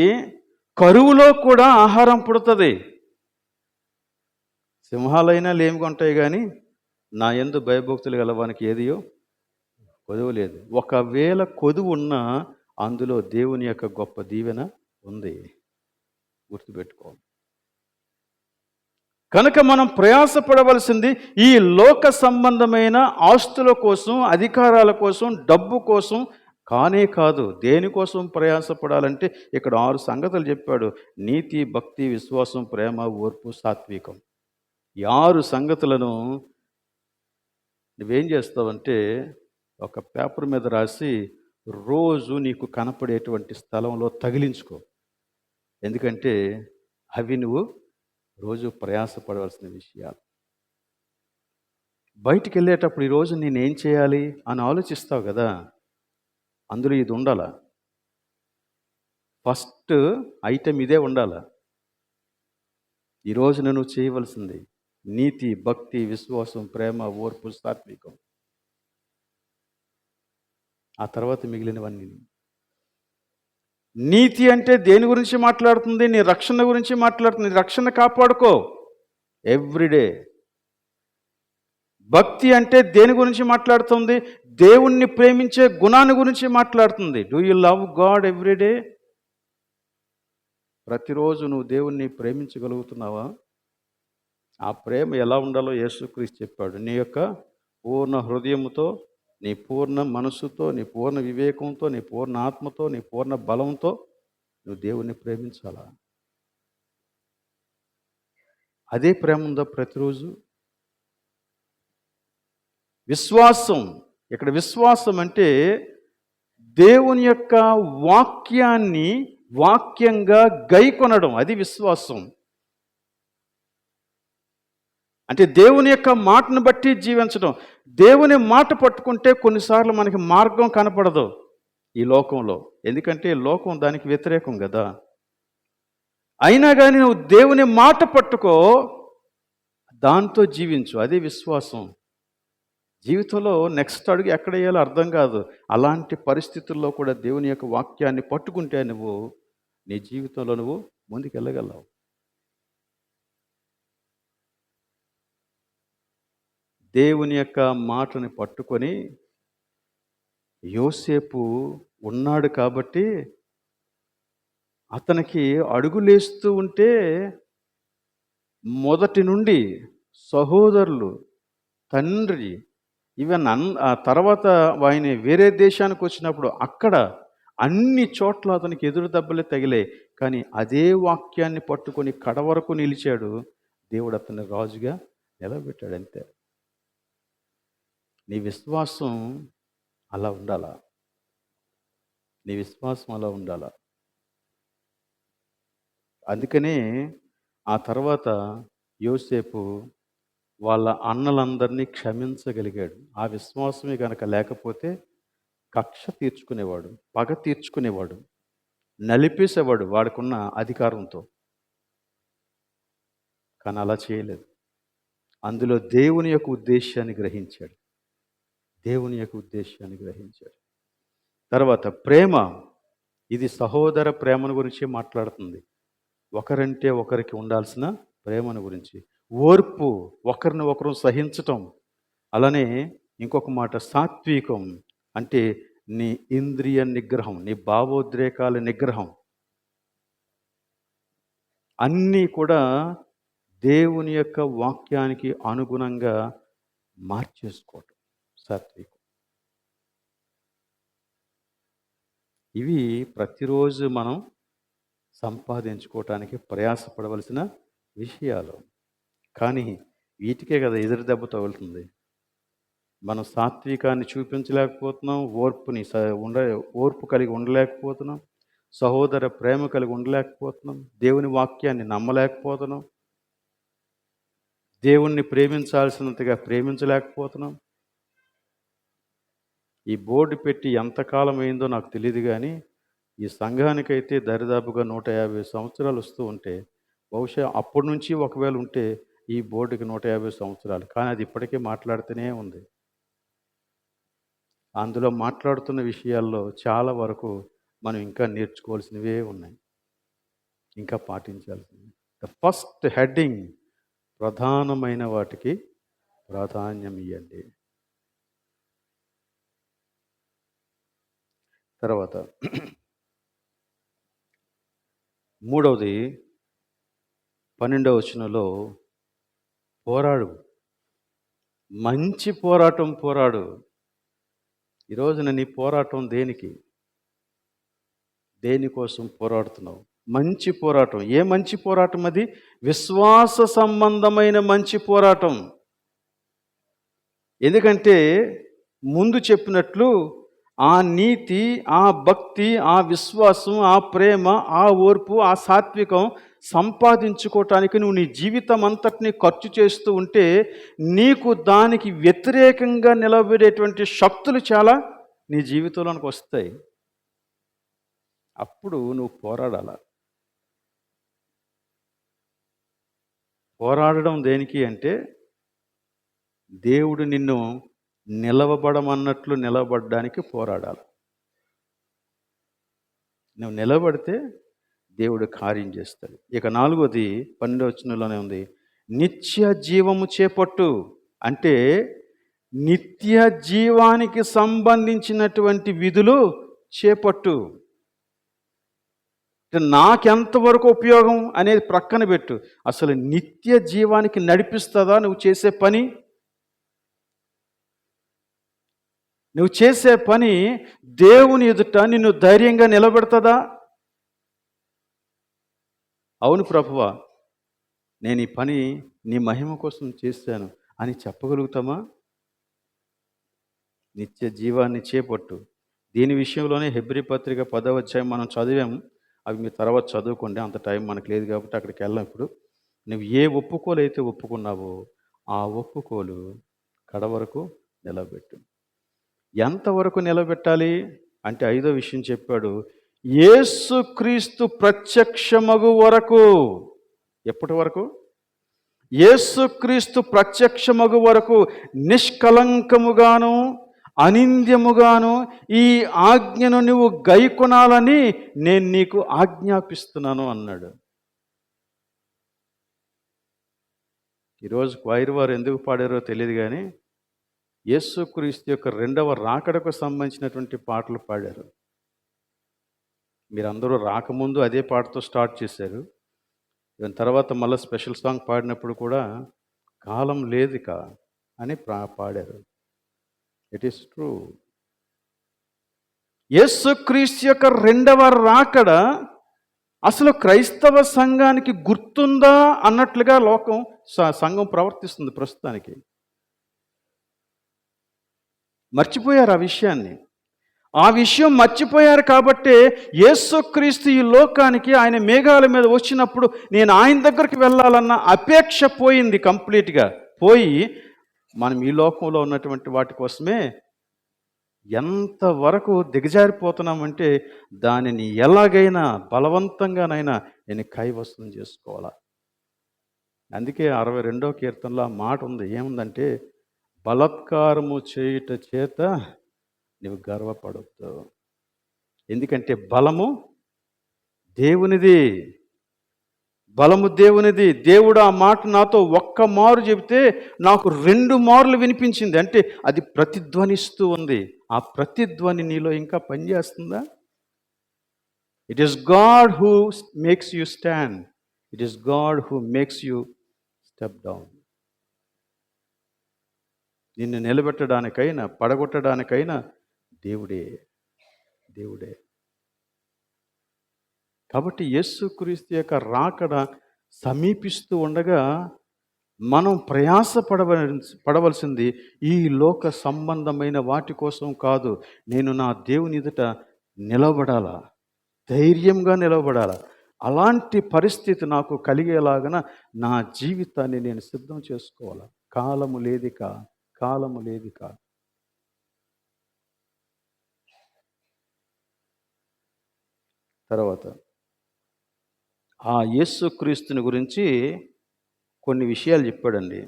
కరువులో కూడా ఆహారం పుడుతుంది. సింహాలైనా లేమి కొంటాయి కానీ నా యందు భయభక్తులు గలవానికి ఏదియో కొదువు లేదు. ఒకవేళ కొదువు ఉన్నా అందులో దేవుని యొక్క గొప్ప దీవెన ఉంది, గుర్తుపెట్టుకోవాలి. కనుక మనం ప్రయాసపడవలసింది ఈ లోక సంబంధమైన ఆస్తుల కోసం, అధికారాల కోసం, డబ్బు కోసం కానే కాదు. దేనికోసం ప్రయాసపడాలంటే ఇక్కడ 6 సంగతులు చెప్పాడు. నీతి, భక్తి, విశ్వాసం, ప్రేమ, ఓర్పు, సాత్వికం. ఈ 6 సంగతులను నువ్వేం చేస్తావంటే ఒక పేపర్ మీద రాసి రోజు నీకు కనపడేటువంటి స్థలంలో తగిలించుకో. ఎందుకంటే అవి నువ్వు రోజు ప్రయాసపడవలసిన విషయాలు. బయటికి వెళ్ళేటప్పుడు ఈరోజు నేనేం చేయాలి అని ఆలోచిస్తావు కదా, అందులో ఇది ఉండాల. ఫస్ట్ ఐటెం ఇదే ఉండాల. ఈరోజు నువ్వు చేయవలసింది నీతి, భక్తి, విశ్వాసం, ప్రేమ, ఓర్పు, సాత్వికం. ఆ తర్వాత మిగిలినవన్నీ. నీతి అంటే దేని గురించి మాట్లాడుతుంది? నీ రక్షణ గురించి మాట్లాడుతుంది. నీ రక్షణ కాపాడుకో ఎవ్రీడే. భక్తి అంటే దేని గురించి మాట్లాడుతుంది? దేవుణ్ణి ప్రేమించే గుణాన్ని గురించి మాట్లాడుతుంది. Do you love God everyday? ప్రతిరోజు నువ్వు దేవుణ్ణి ప్రేమించగలుగుతున్నావా? ఆ ప్రేమ ఎలా ఉండాలో యేసుక్రీస్తు చెప్పాడు. నీ యొక్క పూర్ణ హృదయముతో, నీ పూర్ణ మనస్సుతో, నీ పూర్ణ వివేకంతో, నీ పూర్ణ ఆత్మతో, నీ పూర్ణ బలంతో నువ్వు దేవుణ్ణి ప్రేమించాలా? అదే ప్రేమ ఉందా ప్రతిరోజు? విశ్వాసం. ఇక్కడ విశ్వాసం అంటే దేవుని యొక్క వాక్యాన్ని వాక్యంగా గైకొనడం, అది విశ్వాసం. అంటే దేవుని యొక్క మాటను బట్టి జీవించడం. దేవుని మాట పట్టుకుంటే కొన్నిసార్లు మనకి మార్గం కనపడదు ఈ లోకంలో. ఎందుకంటే లోకం దానికి వ్యతిరేకం కదా. అయినా కానీ నువ్వు దేవుని మాట పట్టుకో, దాంతో జీవించు, అదే విశ్వాసం. జీవితంలో నెక్స్ట్ అడుగు ఎక్కడ వేయాలో అర్థం కాదు. అలాంటి పరిస్థితుల్లో కూడా దేవుని యొక్క వాక్యాన్ని పట్టుకుంటే నువ్వు నీ జీవితంలో నువ్వు ముందుకు వెళ్ళగలవు. దేవుని యొక్క మాటని పట్టుకొని యోసేపు ఉన్నాడు కాబట్టి అతనికి అడుగులేస్తూ ఉంటే మొదటి నుండి సహోదరులు, తండ్రి, ఈవెన్ ఆ తర్వాత ఆయన వేరే దేశానికి వచ్చినప్పుడు అక్కడ అన్ని చోట్ల అతనికి ఎదురు దెబ్బలే తగిలాయి. కానీ అదే వాక్యాన్ని పట్టుకొని కడ వరకు నిలిచాడు. దేవుడు అతన్ని రాజుగా నిలబెట్టాడు, అంతే. నీ విశ్వాసం అలా ఉండాలా? నీ విశ్వాసం అలా ఉండాలా? అందుకనే ఆ తర్వాత యోసేపు వాళ్ళ అన్నలందరినీ క్షమించగలిగాడు. ఆ విశ్వాసమే కనుక లేకపోతే కక్ష తీర్చుకునేవాడు, పగ తీర్చుకునేవాడు, నలిపేసేవాడు వాడికున్న అధికారంతో. కానీ అలా చేయలేదు. అందులో దేవుని యొక్క ఉద్దేశాన్ని గ్రహించాడు. దేవుని యొక్క ఉద్దేశాన్ని గ్రహించాడు. తర్వాత ప్రేమ, ఇది సహోదర ప్రేమను గురించి మాట్లాడుతుంది. ఒకరంటే ఒకరికి ఉండాల్సిన ప్రేమను గురించి. ఓర్పు, ఒకరిని ఒకరు సహించటం. అలానే ఇంకొక మాట సాత్వికం, అంటే నీ ఇంద్రియ నిగ్రహం, నీ భావోద్రేకాల నిగ్రహం. అన్నీ కూడా దేవుని యొక్క వాక్యానికి అనుగుణంగా మార్చేసుకోవటం సాత్వికం. ఇవి ప్రతిరోజు మనం సంపాదించుకోవటానికి ప్రయాసపడవలసిన విషయాలు. కానీ వీటికే కదా ఎదురు దెబ్బ తగులుతుంది. మనం సాత్వికాన్ని చూపించలేకపోతున్నాం, ఓర్పు కలిగి ఉండలేకపోతున్నాం, సహోదర ప్రేమ కలిగి ఉండలేకపోతున్నాం, దేవుని వాక్యాన్ని నమ్మలేకపోతున్నాం, దేవుణ్ణి ప్రేమించాల్సినంతగా ప్రేమించలేకపోతున్నాం. ఈ బోర్డు పెట్టి ఎంతకాలం అయిందో నాకు తెలియదు, కానీ ఈ సంఘానికైతే దరిదాపుగా 150 సంవత్సరాలు వస్తూ ఉంటే, బహుశా అప్పటి నుంచి ఒకవేళ ఉంటే ఈ బోర్డుకి 150 సంవత్సరాలు. కానీ అది ఇప్పటికే మాట్లాడుతూనే ఉంది. అందులో మాట్లాడుతున్న విషయాల్లో చాలా వరకు మనం ఇంకా నేర్చుకోవాల్సినవే ఉన్నాయి, ఇంకా పాటించాల్సినవి. ద ఫస్ట్ హెడ్డింగ్, ప్రధానమైన వాటికి ప్రాధాన్యం ఇవ్వండి. తర్వాత మూడవది 12వ వచనంలో పోరాడు, మంచి పోరాటం పోరాడు. ఈరోజున నీ పోరాటం దేనికి, దేనికోసం పోరాడుతున్నావు? మంచి పోరాటం. ఏ మంచి పోరాటం అది? విశ్వాస సంబంధమైన మంచి పోరాటం. ఎందుకంటే ముందు చెప్పినట్లు ఆ నీతి, ఆ భక్తి, ఆ విశ్వాసం, ఆ ప్రేమ, ఆ ఓర్పు, ఆ సాత్వికం సంపాదించుకోవటానికి నువ్వు నీ జీవితం అంతటిని ఖర్చు చేస్తూ ఉంటే నీకు దానికి వ్యతిరేకంగా నిలబడేటువంటి శక్తులు చాలా నీ జీవితంలోనికి వస్తాయి. అప్పుడు నువ్వు పోరాడాల. పోరాడడం దేనికి అంటే, దేవుడు నిన్ను నిలవబడమన్నట్లు నిలబడడానికి పోరాడాలి. నువ్వు నిలబడితే దేవుడు కార్యం చేస్తాడు. ఇక 4వది 12వ వచనంలోనే ఉంది, నిత్య జీవము చేపట్టు. అంటే నిత్య జీవానికి సంబంధించినటువంటి విధులు చేపట్టు. నాకెంతవరకు ఉపయోగం అనేది ప్రక్కన పెట్టు. అసలు నిత్య జీవానికి నడిపిస్తుందా నువ్వు చేసే పని? నువ్వు చేసే పని దేవుని ఎదుట నిన్ను ధైర్యంగా నిలబెడతదా? అవును ప్రభువా, నేను ఈ పని నీ మహిమ కోసం చేశాను అని చెప్పగలుగుతామా? నిత్య జీవాన్ని చేపట్టు. దీని విషయంలోనే హెబ్రీ పత్రిక 10వ అధ్యాయం మనం చదివాము. అవి మీ తర్వాత చదువుకోండి, అంత టైం మనకు లేదు కాబట్టి అక్కడికి వెళ్ళాం. ఇప్పుడు నువ్వు ఏ ఒప్పుకోలు అయితే ఒప్పుకున్నావో ఆ ఒప్పుకోలు కడవరకు నిలబెట్టు. ఎంతవరకు నిలబెట్టాలి అంటే 5వ విషయం చెప్పాడు, యేసుక్రీస్తు ప్రత్యక్షమగు వరకు. ఎప్పటి వరకు? యేసుక్రీస్తు ప్రత్యక్షమగు వరకు నిష్కలంకముగాను అనింద్యముగాను ఈ ఆజ్ఞను నువ్వు గైకొనాలని నేను నీకు ఆజ్ఞాపిస్తున్నాను అన్నాడు. ఈరోజు క్వైర్ వారు ఎందుకు పాడారో తెలియదు, కానీ యేసుక్రీస్తు యొక్క 2వ రాకడకు సంబంధించినటువంటి పాటలు పాడారు. మీరందరూ రాకముందు అదే పాటతో స్టార్ట్ చేశారు. దాని తర్వాత మళ్ళీ స్పెషల్ సాంగ్ పాడినప్పుడు కూడా కాలం లేదిక అని పాడారు. It is true. యేసుక్రీస్తు యొక్క 2వ రాకడ అసలు క్రైస్తవ సంఘానికి గుర్తుందా అన్నట్లుగా సంఘం ప్రవర్తిస్తుంది ప్రస్తుతానికి. మర్చిపోయారు ఆ విషయాన్ని. ఆ విషయం మర్చిపోయారు కాబట్టే యేసుక్రీస్తు ఈ లోకానికి ఆయన మేఘాల మీద వచ్చినప్పుడు నేను ఆయన దగ్గరికి వెళ్ళాలన్న అపేక్ష పోయింది. కంప్లీట్గా పోయి మనం ఈ లోకంలో ఉన్నటువంటి వాటి కోసమే ఎంతవరకు దిగజారిపోతున్నామంటే దానిని ఎలాగైనా బలవంతంగానైనా నేను కైవసం చేసుకోవాలా, అందుకే 62వ కీర్తనలో ఆ మాట ఉంది. ఏముందంటే, బలాత్కారము చేయుట చేత నువ్వు గర్వపడొద్దు. ఎందుకంటే బలము దేవునిది. బలము దేవునిది. దేవుడు ఆ మాట నాతో ఒక్క మారు చెబితే నాకు 2 మార్లు వినిపించింది. అంటే అది ప్రతిధ్వనిస్తూ ఉంది. ఆ ప్రతిధ్వని నీలో ఇంకా పనిచేస్తుందా? It is God who makes you stand. It is God who makes you step down. నిన్ను నిలబెట్టడానికైనా పడగొట్టడానికైనా దేవుడే. దేవుడే. కాబట్టి యేసుక్రీస్తు యొక్క రాకడ సమీపిస్తూ ఉండగా మనం పడవలసింది ఈ లోక సంబంధమైన వాటి కోసం కాదు. నేను నా దేవుని ఎదుట నిలబడాలా, ధైర్యంగా నిలబడాలా. అలాంటి పరిస్థితి నాకు కలిగేలాగన నా జీవితాన్ని నేను సిద్ధం చేసుకోవాలా. కాలము లేదిక, కాలము లేదిక. తర్వాత ఆ యేసుక్రీస్తుని గురించి కొన్ని విషయాలు చెప్పాడండి.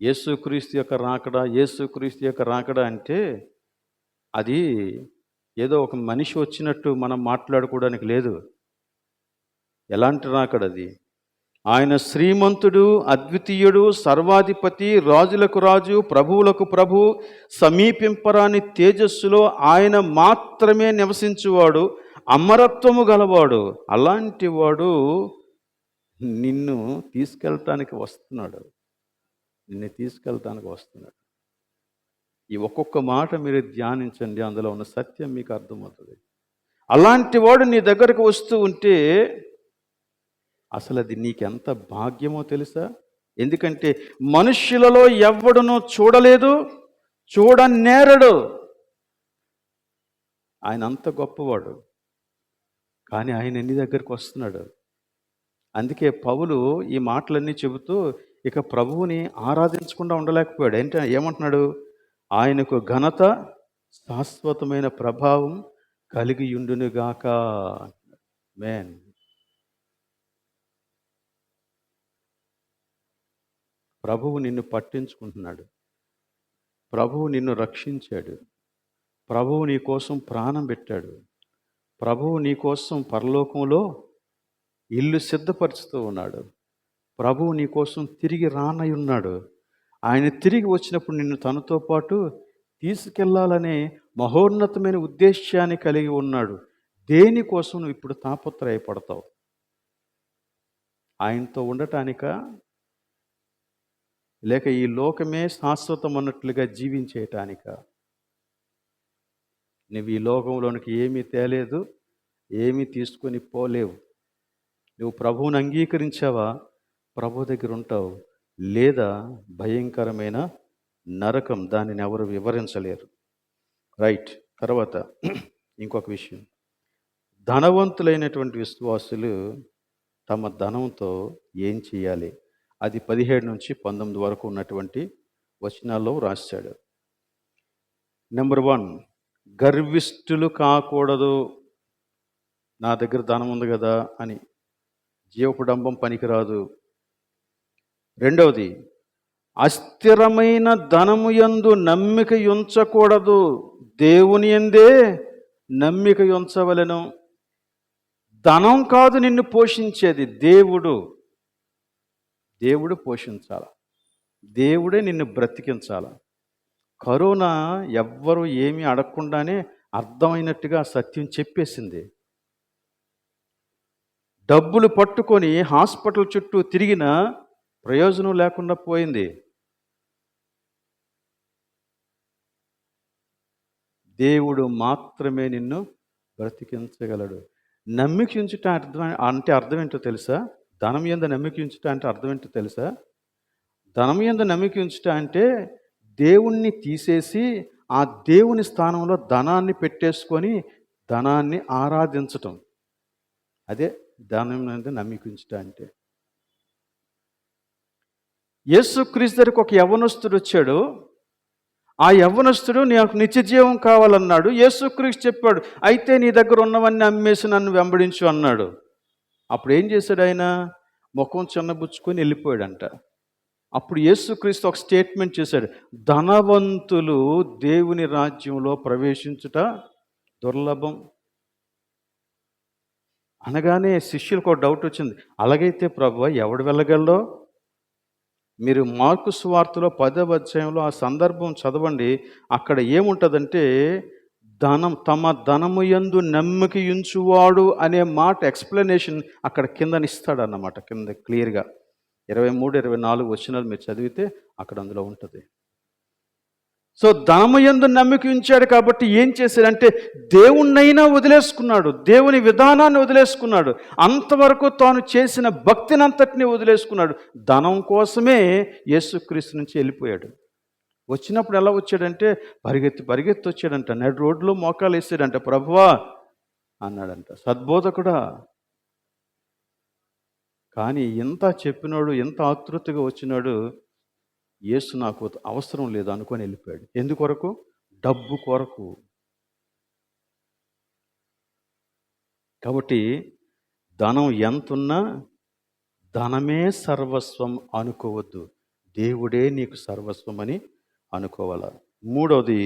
యేసుక్రీస్తు యొక్క రాకడ అంటే అది ఏదో ఒక మనిషి వచ్చినట్టు మనం మాట్లాడుకోవడానికి లేదు. ఎలాంటి రాకడది? ఆయన శ్రీమంతుడు, అద్వితీయుడు, సర్వాధిపతి, రాజులకు రాజు, ప్రభువులకు ప్రభు, సమీపింపరాని తేజస్సులో ఆయన మాత్రమే నివసించువాడు, అమరత్వము గలవాడు. అలాంటి వాడు నిన్ను తీసుకెళ్ళటానికి వస్తున్నాడు. ఈ ఒక్కొక్క మాట మీరు ధ్యానించండి. అందులో ఉన్న సత్యం మీకు అర్థమవుతుంది. అలాంటి వాడు నీ దగ్గరకు వస్తూ ఉంటే అసలు అది నీకెంత భాగ్యమో తెలుసా? ఎందుకంటే మనుష్యులలో ఎవ్వడునూ చూడలేదు, చూడనేరడు. ఆయన అంత గొప్పవాడు. కానీ ఆయన నీ దగ్గరకు వస్తున్నాడు. అందుకే పౌలు ఈ మాటలన్నీ చెబుతూ ఇక ప్రభువుని ఆరాధించకుండా ఉండలేకపోయాడు. ఏమంటున్నాడు? ఆయనకు ఘనత, శాశ్వతమైన ప్రభావం కలిగియుండునుగాక. మేన్. ప్రభువు నిన్ను పట్టించుకుంటున్నాడు. ప్రభువు నిన్ను రక్షించాడు. ప్రభువు నీ కోసం ప్రాణం పెట్టాడు. ప్రభువు నీ కోసం పరలోకంలో ఇల్లు సిద్ధపరుచుతూ ఉన్నాడు. ప్రభువు నీ కోసం తిరిగి రానై ఉన్నాడు. ఆయన తిరిగి వచ్చినప్పుడు నిన్ను తనతో పాటు తీసుకెళ్లాలనే మహోన్నతమైన ఉద్దేశాన్ని కలిగి ఉన్నాడు. దేనికోసం నువ్వు ఇప్పుడు తాపత్రయపడతావు? ఆయనతో ఉండటానికా, లేక ఈ లోకమే శాశ్వతం అన్నట్లుగా జీవించేయటానికా? నువ్వు ఈ లోకంలోనికి ఏమీ తేలేదు, ఏమీ తీసుకొని పోలేవు. నువ్వు ప్రభువుని అంగీకరించావా, ప్రభు దగ్గర ఉంటావు. లేదా భయంకరమైన నరకం, దానిని ఎవరు వివరించలేరు. రైట్. తర్వాత ఇంకొక విషయం, ధనవంతులైనటువంటి విశ్వాసులు తమ ధనంతో ఏం చేయాలి? అది 17 నుంచి 19 వరకు ఉన్నటువంటి వచనాల్లో రాశాడు. నెంబర్ 1, గర్విష్ఠులు కాకూడదు. నా దగ్గర ధనం ఉంది కదా అని జీవపుడంబం పనికిరాదు. రెండవది, అస్థిరమైన ధనము యందు నమ్మిక ఉంచకూడదు. దేవుని యందే నమ్మిక ఉంచవలెను. ధనం కాదు నిన్ను పోషించేది, దేవుడు. దేవుడు పోషించాల. దేవుడే నిన్ను బ్రతికించాల. కరోనా ఎవ్వరూ ఏమీ అడగకుండానే అర్థమైనట్టుగా సత్యం చెప్పేసింది. డబ్బులు పట్టుకొని హాస్పిటల్ చుట్టూ తిరిగిన ప్రయోజనం లేకుండా పోయింది. దేవుడు మాత్రమే నిన్ను బ్రతికించగలడు. నమ్మిక ఉంచుట అర్థం ఏంటో తెలుసా? ధనం యందు నమ్మిక ఉంచుట అంటే అర్థం ఏంటో తెలుసా? ధనం యందు నమ్మిక ఉంచుట అంటే దేవుణ్ణి తీసేసి ఆ దేవుని స్థానంలో ధనాన్ని పెట్టేసుకొని ధనాన్ని ఆరాధించటం. అదే ధనం యందు నమ్మిక ఉంచుట అంటే. యేసుక్రీస్తు దగ్గరికి ఒక యవ్వనస్తుడు వచ్చాడు. ఆ యవ్వనస్తుడు నాకు నిత్య జీవం కావాలన్నాడు. యేసుక్రీస్తు చెప్పాడు, అయితే నీ దగ్గర ఉన్నవన్నీ అమ్మేసి నన్ను వెంబడించు అన్నాడు. అప్పుడు ఏం చేశాడు ఆయన? ముఖం చిన్నబుచ్చుకొని వెళ్ళిపోయాడంట. అప్పుడు యేసుక్రీస్తు ఒక స్టేట్మెంట్ చేశాడు, ధనవంతులు దేవుని రాజ్యంలో ప్రవేశించుట దుర్లభం. అనగానే శిష్యులకు ఒక డౌట్ వచ్చింది. అలాగైతే ప్రభువా ఎవడు వెళ్ళగలడో? మీరు మార్కు సువార్తలో 10వ అధ్యాయంలో ఆ సందర్భం చదవండి. అక్కడ ఏముంటుందంటే, తమ ధనము యందు నమ్మిక ఉంచువాడు అనే మాట ఎక్స్ప్లెనేషన్ అక్కడ కిందనిస్తాడన్నమాట. కింద క్లియర్గా 23, 24 వచనాలు మీరు చదివితే అక్కడ అందులో ఉంటుంది. సో ధనము యందు నమ్మిక ఉంచాడు కాబట్టి ఏం చేశాడంటే, దేవుణ్ణైనా వదిలేసుకున్నాడు, దేవుని విధానాన్ని వదిలేసుకున్నాడు, అంతవరకు తాను చేసిన భక్తిని అంతటినీ వదిలేసుకున్నాడు. ధనం కోసమే యేసుక్రీస్తు నుంచి వెళ్ళిపోయాడు. వచ్చినప్పుడు ఎలా వచ్చాడంటే, పరిగెత్తి వచ్చాడంట. నడు రోడ్లో మోకాలు వేసాడంట. ప్రభువా అన్నాడంట, సద్బోధకుడా. కానీ ఎంత చెప్పినాడు, ఎంత ఆతృతగా వచ్చినాడు, యేసు నాకు అవసరం లేదు అనుకొని వెళ్ళిపోయాడు. ఎందుకొరకు? డబ్బు కొరకు. కాబట్టి ధనం ఎంతున్నా ధనమే సర్వస్వం అనుకోవద్దు. దేవుడే నీకు సర్వస్వం అని అనుకోవాల. మూడవది,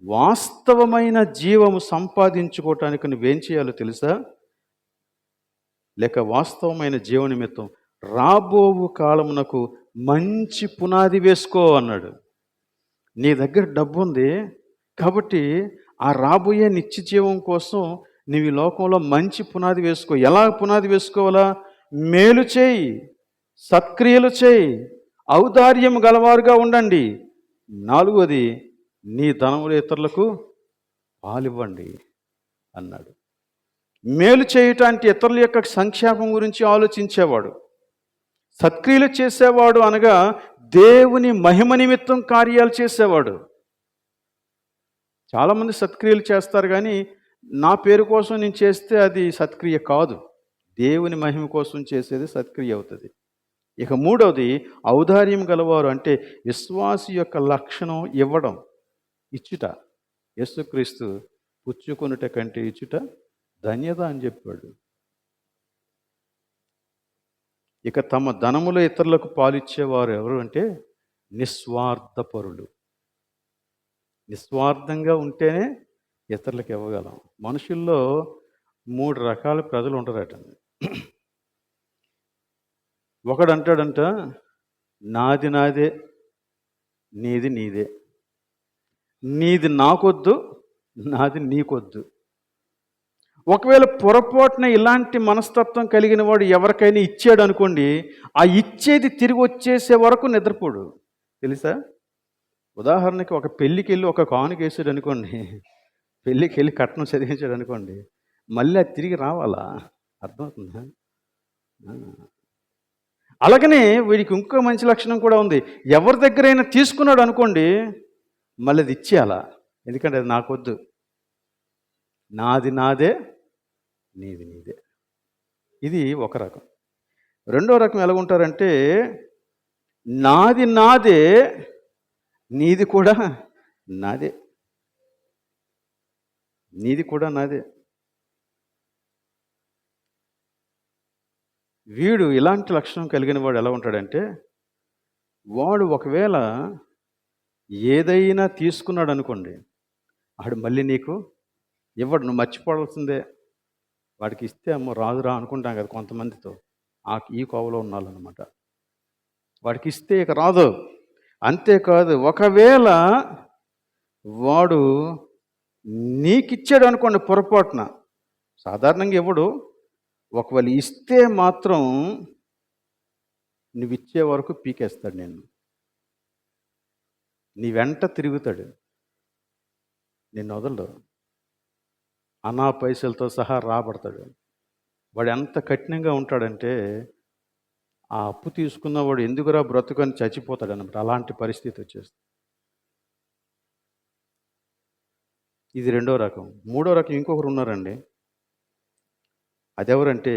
వాస్తవమైన జీవము సంపాదించుకోవటానికి నువ్వేం చేయాలో తెలుసా? లేక వాస్తవమైన జీవ నిమిత్తం రాబోవు కాలమునకు మంచి పునాది వేసుకో అన్నాడు. నీ దగ్గర డబ్బు ఉంది కాబట్టి ఆ రాబోయే నిత్య జీవం కోసం నీవు ఈ లోకంలో మంచి పునాది వేసుకో. ఎలా పునాది వేసుకోవాలా? మేలు చేయి, సత్క్రియలు చేయి, ఔదార్యం గలవారుగా ఉండండి. 4వది, నీ ధనములు ఇతరులకు పాలివ్వండి అన్నాడు. మేలు చేయటానికి ఇతరుల యొక్క సంక్షేమం గురించి ఆలోచించేవాడు, సత్క్రియలు చేసేవాడు, అనగా దేవుని మహిమ నిమిత్తం కార్యాలు చేసేవాడు. చాలామంది సత్క్రియలు చేస్తారు, కానీ నా పేరు కోసం నేను చేస్తే అది సత్క్రియ కాదు. దేవుని మహిమ కోసం చేసేది సత్క్రియ అవుతుంది. ఇక మూడవది, ఔదార్యం గలవారు అంటే విశ్వాసి యొక్క లక్షణం ఇవ్వడం, ఇచ్చుట. యేసుక్రీస్తు పుచ్చుకొనుట కంటే ఇచ్చుట ధన్యత అని చెప్పాడు. ఇక తమ ధనములో ఇతరులకు పాలిచ్చేవారు ఎవరు అంటే నిస్వార్థపరులు. నిస్వార్థంగా ఉంటేనే ఇతరులకు ఇవ్వగలం. మనుషుల్లో 3 రకాల ప్రజలు ఉంటారట. ఒకడు అంటాడంట, నాది నాదే, నీది నీదే, నీది నాకొద్దు, నాది నీకొద్దు. ఒకవేళ పొరపాటున ఇలాంటి మనస్తత్వం కలిగిన వాడు ఎవరికైనా ఇచ్చాడు అనుకోండి, ఆ ఇచ్చేది తిరిగి వచ్చేసే వరకు నిద్రపోడు. తెలుసా? ఉదాహరణకి ఒక పెళ్ళికి వెళ్ళి ఒక కానుక వేసాడు అనుకోండి, పెళ్ళికి వెళ్ళి కట్నం చదివించాడు అనుకోండి, మళ్ళీ అది తిరిగి రావాలా? అర్థమవుతుందా? అలాగనే వీడికి ఇంకో మంచి లక్షణం కూడా ఉంది. ఎవరి దగ్గరైనా తీసుకున్నాడు అనుకోండి, మళ్ళీ అది ఇచ్చేయాలా? ఎందుకంటే అది నాకొద్దు, నాది నాదే, నీది నీదే. ఇది ఒక రకం. రెండో రకం ఎలాగుంటారంటే, నాది నాదే, నీది కూడా నాదే, నీది కూడా నాదే. వీడు ఇలాంటి లక్షణం కలిగిన వాడు ఎలా ఉంటాడంటే, వాడు ఒకవేళ ఏదైనా తీసుకున్నాడు అనుకోండి, వాడు మళ్ళీ నీకు ఇవ్వడు, నువ్వు మర్చిపోవాల్సిందే. వాడికి ఇస్తే అమ్మో రాదురా అనుకుంటాం కదా కొంతమందితో, ఈ కోవలో ఉన్నాలన్నమాట. వాడికి ఇస్తే ఇక రాదు. అంతేకాదు, ఒకవేళ వాడు నీకిచ్చాడు అనుకోండి పొరపాటున, సాధారణంగా ఇవ్వడు, ఒకవేళ ఇస్తే మాత్రం నువ్వు ఇచ్చే వరకు పీకేస్తాడు. నీ వెంట తిరుగుతాడు, నిన్ను వదలడు, అనా పైసలతో సహా రాబడతాడు. వాడు ఎంత కఠినంగా ఉంటాడంటే, ఆ అప్పు తీసుకున్నవాడు ఎందుకురా బ్రతుకని చచ్చిపోతాడు అన్నమాట. అలాంటి పరిస్థితి వచ్చేస్తుంది. ఇది రెండో రకం. మూడో రకం ఇంకొకరు ఉన్నారండి. అదెవరంటే,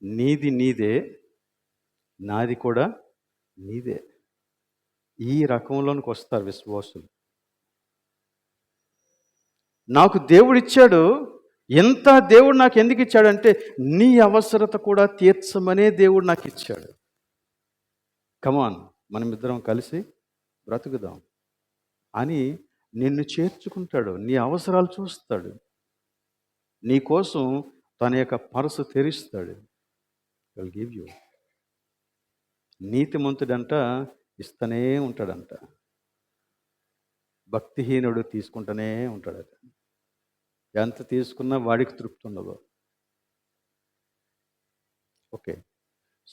నీది నీదే, నాది కూడా నీదే. ఈ రకంలోనికి వస్తారు విశ్వాసులు. నాకు దేవుడిచ్చాడు, ఎంత దేవుడు నాకు ఎందుకు ఇచ్చాడంటే నీ అవసరత కూడా తీర్చమనే దేవుడు నాకు ఇచ్చాడు. కమాన్, మనమిద్దరం కలిసి బ్రతుకుదాం అని నిన్ను చేర్చుకుంటాడు. నీ అవసరాలు చూస్తాడు. నీ కోసం తన యొక్క పరసు తెరిస్తాడు. Will give you. నీతిమంతుడంట ఇస్తూనే ఉంటాడంట, భక్తిహీనుడు తీసుకుంటూనే ఉంటాడట. ఎంత తీసుకున్నా వాడికి తృప్తి ఉండదు. ఓకే,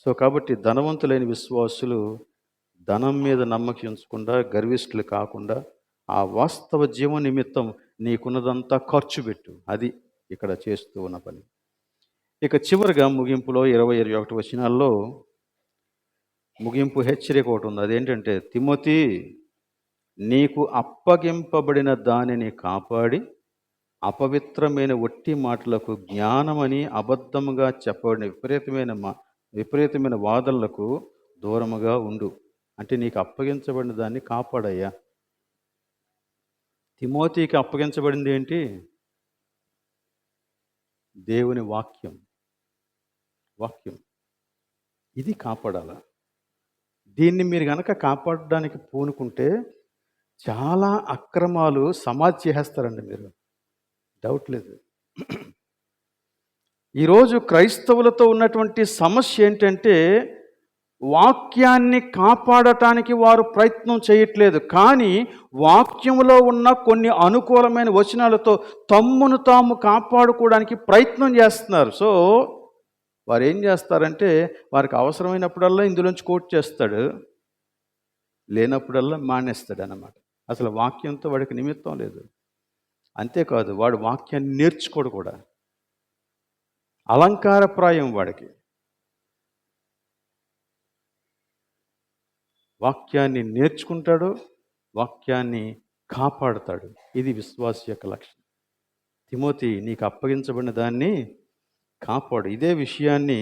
సో కాబట్టి ధనవంతులైన విశ్వాసులు ధనం మీద నమ్మకం ఉంచకుండా, గర్విష్ఠులు కాకుండా ఆ వాస్తవ జీవ నిమిత్తం నీకున్నదంతా ఖర్చు పెట్టు. అది ఇక్కడ చేస్తూ ఉన్న పని. ఇక చివరిగా ముగింపులో 20-21 వచనాల్లో ముగింపు హెచ్చరిక ఒకటి ఉంది. అదేంటంటే, తిమోతి, నీకు అప్పగింపబడిన దానిని కాపాడి అపవిత్రమైన ఒట్టి మాటలకు, జ్ఞానమని అబద్ధముగా చెప్పబడిన విపరీతమైన వాదనలకు దూరముగా ఉండు. అంటే నీకు అప్పగించబడిన దాన్ని కాపాడయ్యా. తిమోతికి అప్పగించబడింది ఏంటి? దేవుని వాక్యం. ఇది కాపాడాల. దీన్ని మీరు కనుక కాపాడడానికి పూనుకుంటే చాలా అక్రమాలు సమాధి చేసేస్తారండి మీరు, డౌట్ లేదు. ఈరోజు క్రైస్తవులతో ఉన్నటువంటి సమస్య ఏంటంటే, వాక్యాన్ని కాపాడటానికి వారు ప్రయత్నం చేయట్లేదు, కానీ వాక్యంలో ఉన్న కొన్ని అనుకూలమైన వచనాలతో తమ్మును తాము కాపాడుకోవడానికి ప్రయత్నం చేస్తున్నారు. సో వారు ఏం చేస్తారంటే, వారికి అవసరమైనప్పుడల్లా ఇందులోంచి కోట్ చేస్తాడు, లేనప్పుడల్లా మానేస్తాడు అన్నమాట. అసలు వాక్యంతో వాడికి నిమిత్తం లేదు. అంతేకాదు, వాడు వాక్యాన్ని నేర్చుకోడు కూడా. అలంకారప్రాయం వాడికి. వాక్యాన్ని నేర్చుకుంటాడు, వాక్యాన్ని కాపాడుతాడు. ఇది విశ్వాస యొక్క లక్షణం. తిమోతి, నీకు అప్పగించబడిన దాన్ని కాపాడు. ఇదే విషయాన్ని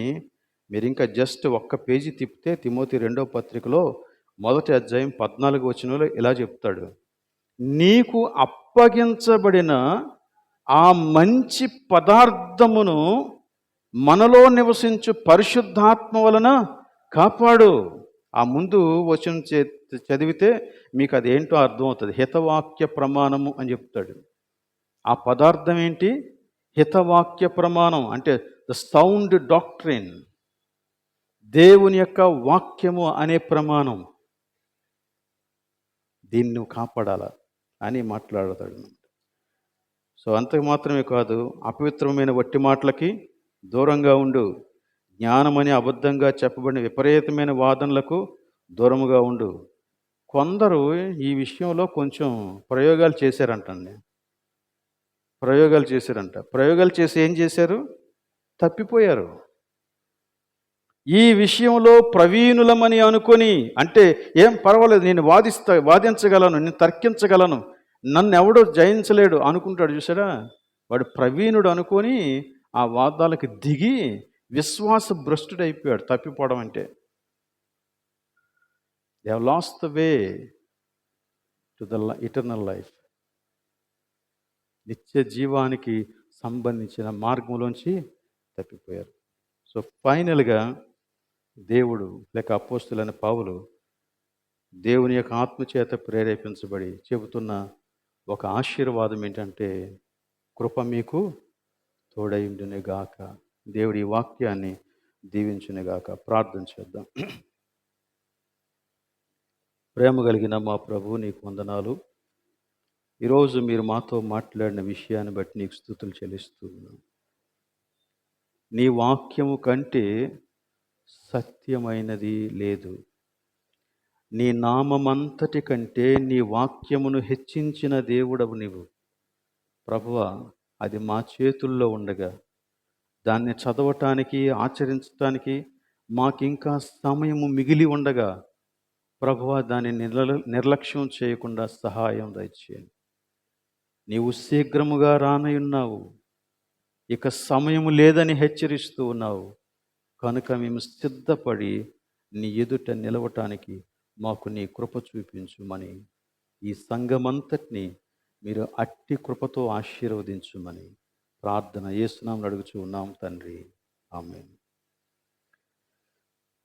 మీరు ఇంకా జస్ట్ ఒక్క పేజీ తిప్పితే తిమోతి 2వ పత్రికలో 1వ అధ్యాయం 14వ వచనంలో ఇలా చెప్తాడు, నీకు అప్పగించబడిన ఆ మంచి పదార్థమును మనలో నివసించు పరిశుద్ధాత్మ వలన కాపాడు. ఆ ముందు వచనం చదివితే మీకు అదేంటో అర్థమవుతుంది. హితవాక్య ప్రమాణము అని చెప్తాడు. ఆ పదార్థం ఏంటి? హితవాక్య ప్రమాణం. అంటే ద సౌండ్ డాక్ట్రిన్, దేవుని యొక్క వాక్యము అనే ప్రమాణం. దీన్ని నువ్వు కాపాడాలా అని మాట్లాడతాడు. సో అంతకు మాత్రమే కాదు, అపవిత్రమైన వట్టి మాటలకి దూరంగా ఉండు. జ్ఞానమని అబద్ధంగా చెప్పబడిన విపరీతమైన వాదనలకు దూరముగా ఉండు. కొందరు ఈ విషయంలో కొంచెం ప్రయోగాలు చేశారంటండి. ప్రయోగాలు చేసి ఏం చేశారు? తప్పిపోయారు. ఈ విషయంలో ప్రవీణులమని అనుకొని, అంటే ఏం పర్వాలేదు, నేను వాదించగలను, నేను తర్కించగలను, నన్ను ఎవడో జయించలేడు అనుకుంటాడు. చూసారా, వాడు ప్రవీణుడు అనుకొని ఆ వాదాలకు దిగి విశ్వాస భ్రష్టుడైపోయాడు. తప్పిపోవడం అంటే they have lost the way to the eternal life. నిత్య జీవానికి సంబంధించిన మార్గంలోంచి తప్పిపోయారు. సో ఫైనల్గా దేవుడు లేక అపోస్తులైన పౌలు దేవుని యొక్క ఆత్మచేత ప్రేరేపించబడి చెబుతున్న ఒక ఆశీర్వాదం ఏంటంటే, కృప మీకు తోడైండునుగాక. దేవుడి వాక్యాన్ని దీవించునుగాక. ప్రార్థన చేద్దాం. ప్రేమ కలిగిన మా ప్రభు, నీకు వందనాలు. ఈరోజు మీరు మాతో మాట్లాడిన విషయాన్ని బట్టి నీకు స్తుతులు చెల్లిస్తున్నాను. నీ వాక్యము కంటే సత్యమైనది లేదు. నీ నామమంతటి కంటే నీ వాక్యమును హెచ్చించిన దేవుడవు నీవు. ప్రభువా, అది మా చేతుల్లో ఉండగా దాన్ని చదవటానికి, ఆచరించటానికి మాకింకా సమయము మిగిలి ఉండగా ప్రభువా, దాన్ని నిర్లక్ష్యం చేయకుండా సహాయం దయచేయండి. నీవు శీఘ్రముగా రానయున్నావు, ఇక సమయము లేదని హెచ్చరిస్తూ ఉన్నావు. కనుక మేము సిద్ధపడి నీ ఎదుట నిలవటానికి మాకు నీ కృప చూపించుమని, ఈ సంఘమంతటిని మీరు అట్టి కృపతో ఆశీర్వదించుమని ప్రార్థన యేసు నామములో అడుగుచూ ఉన్నాం తండ్రి. ఆమేన్.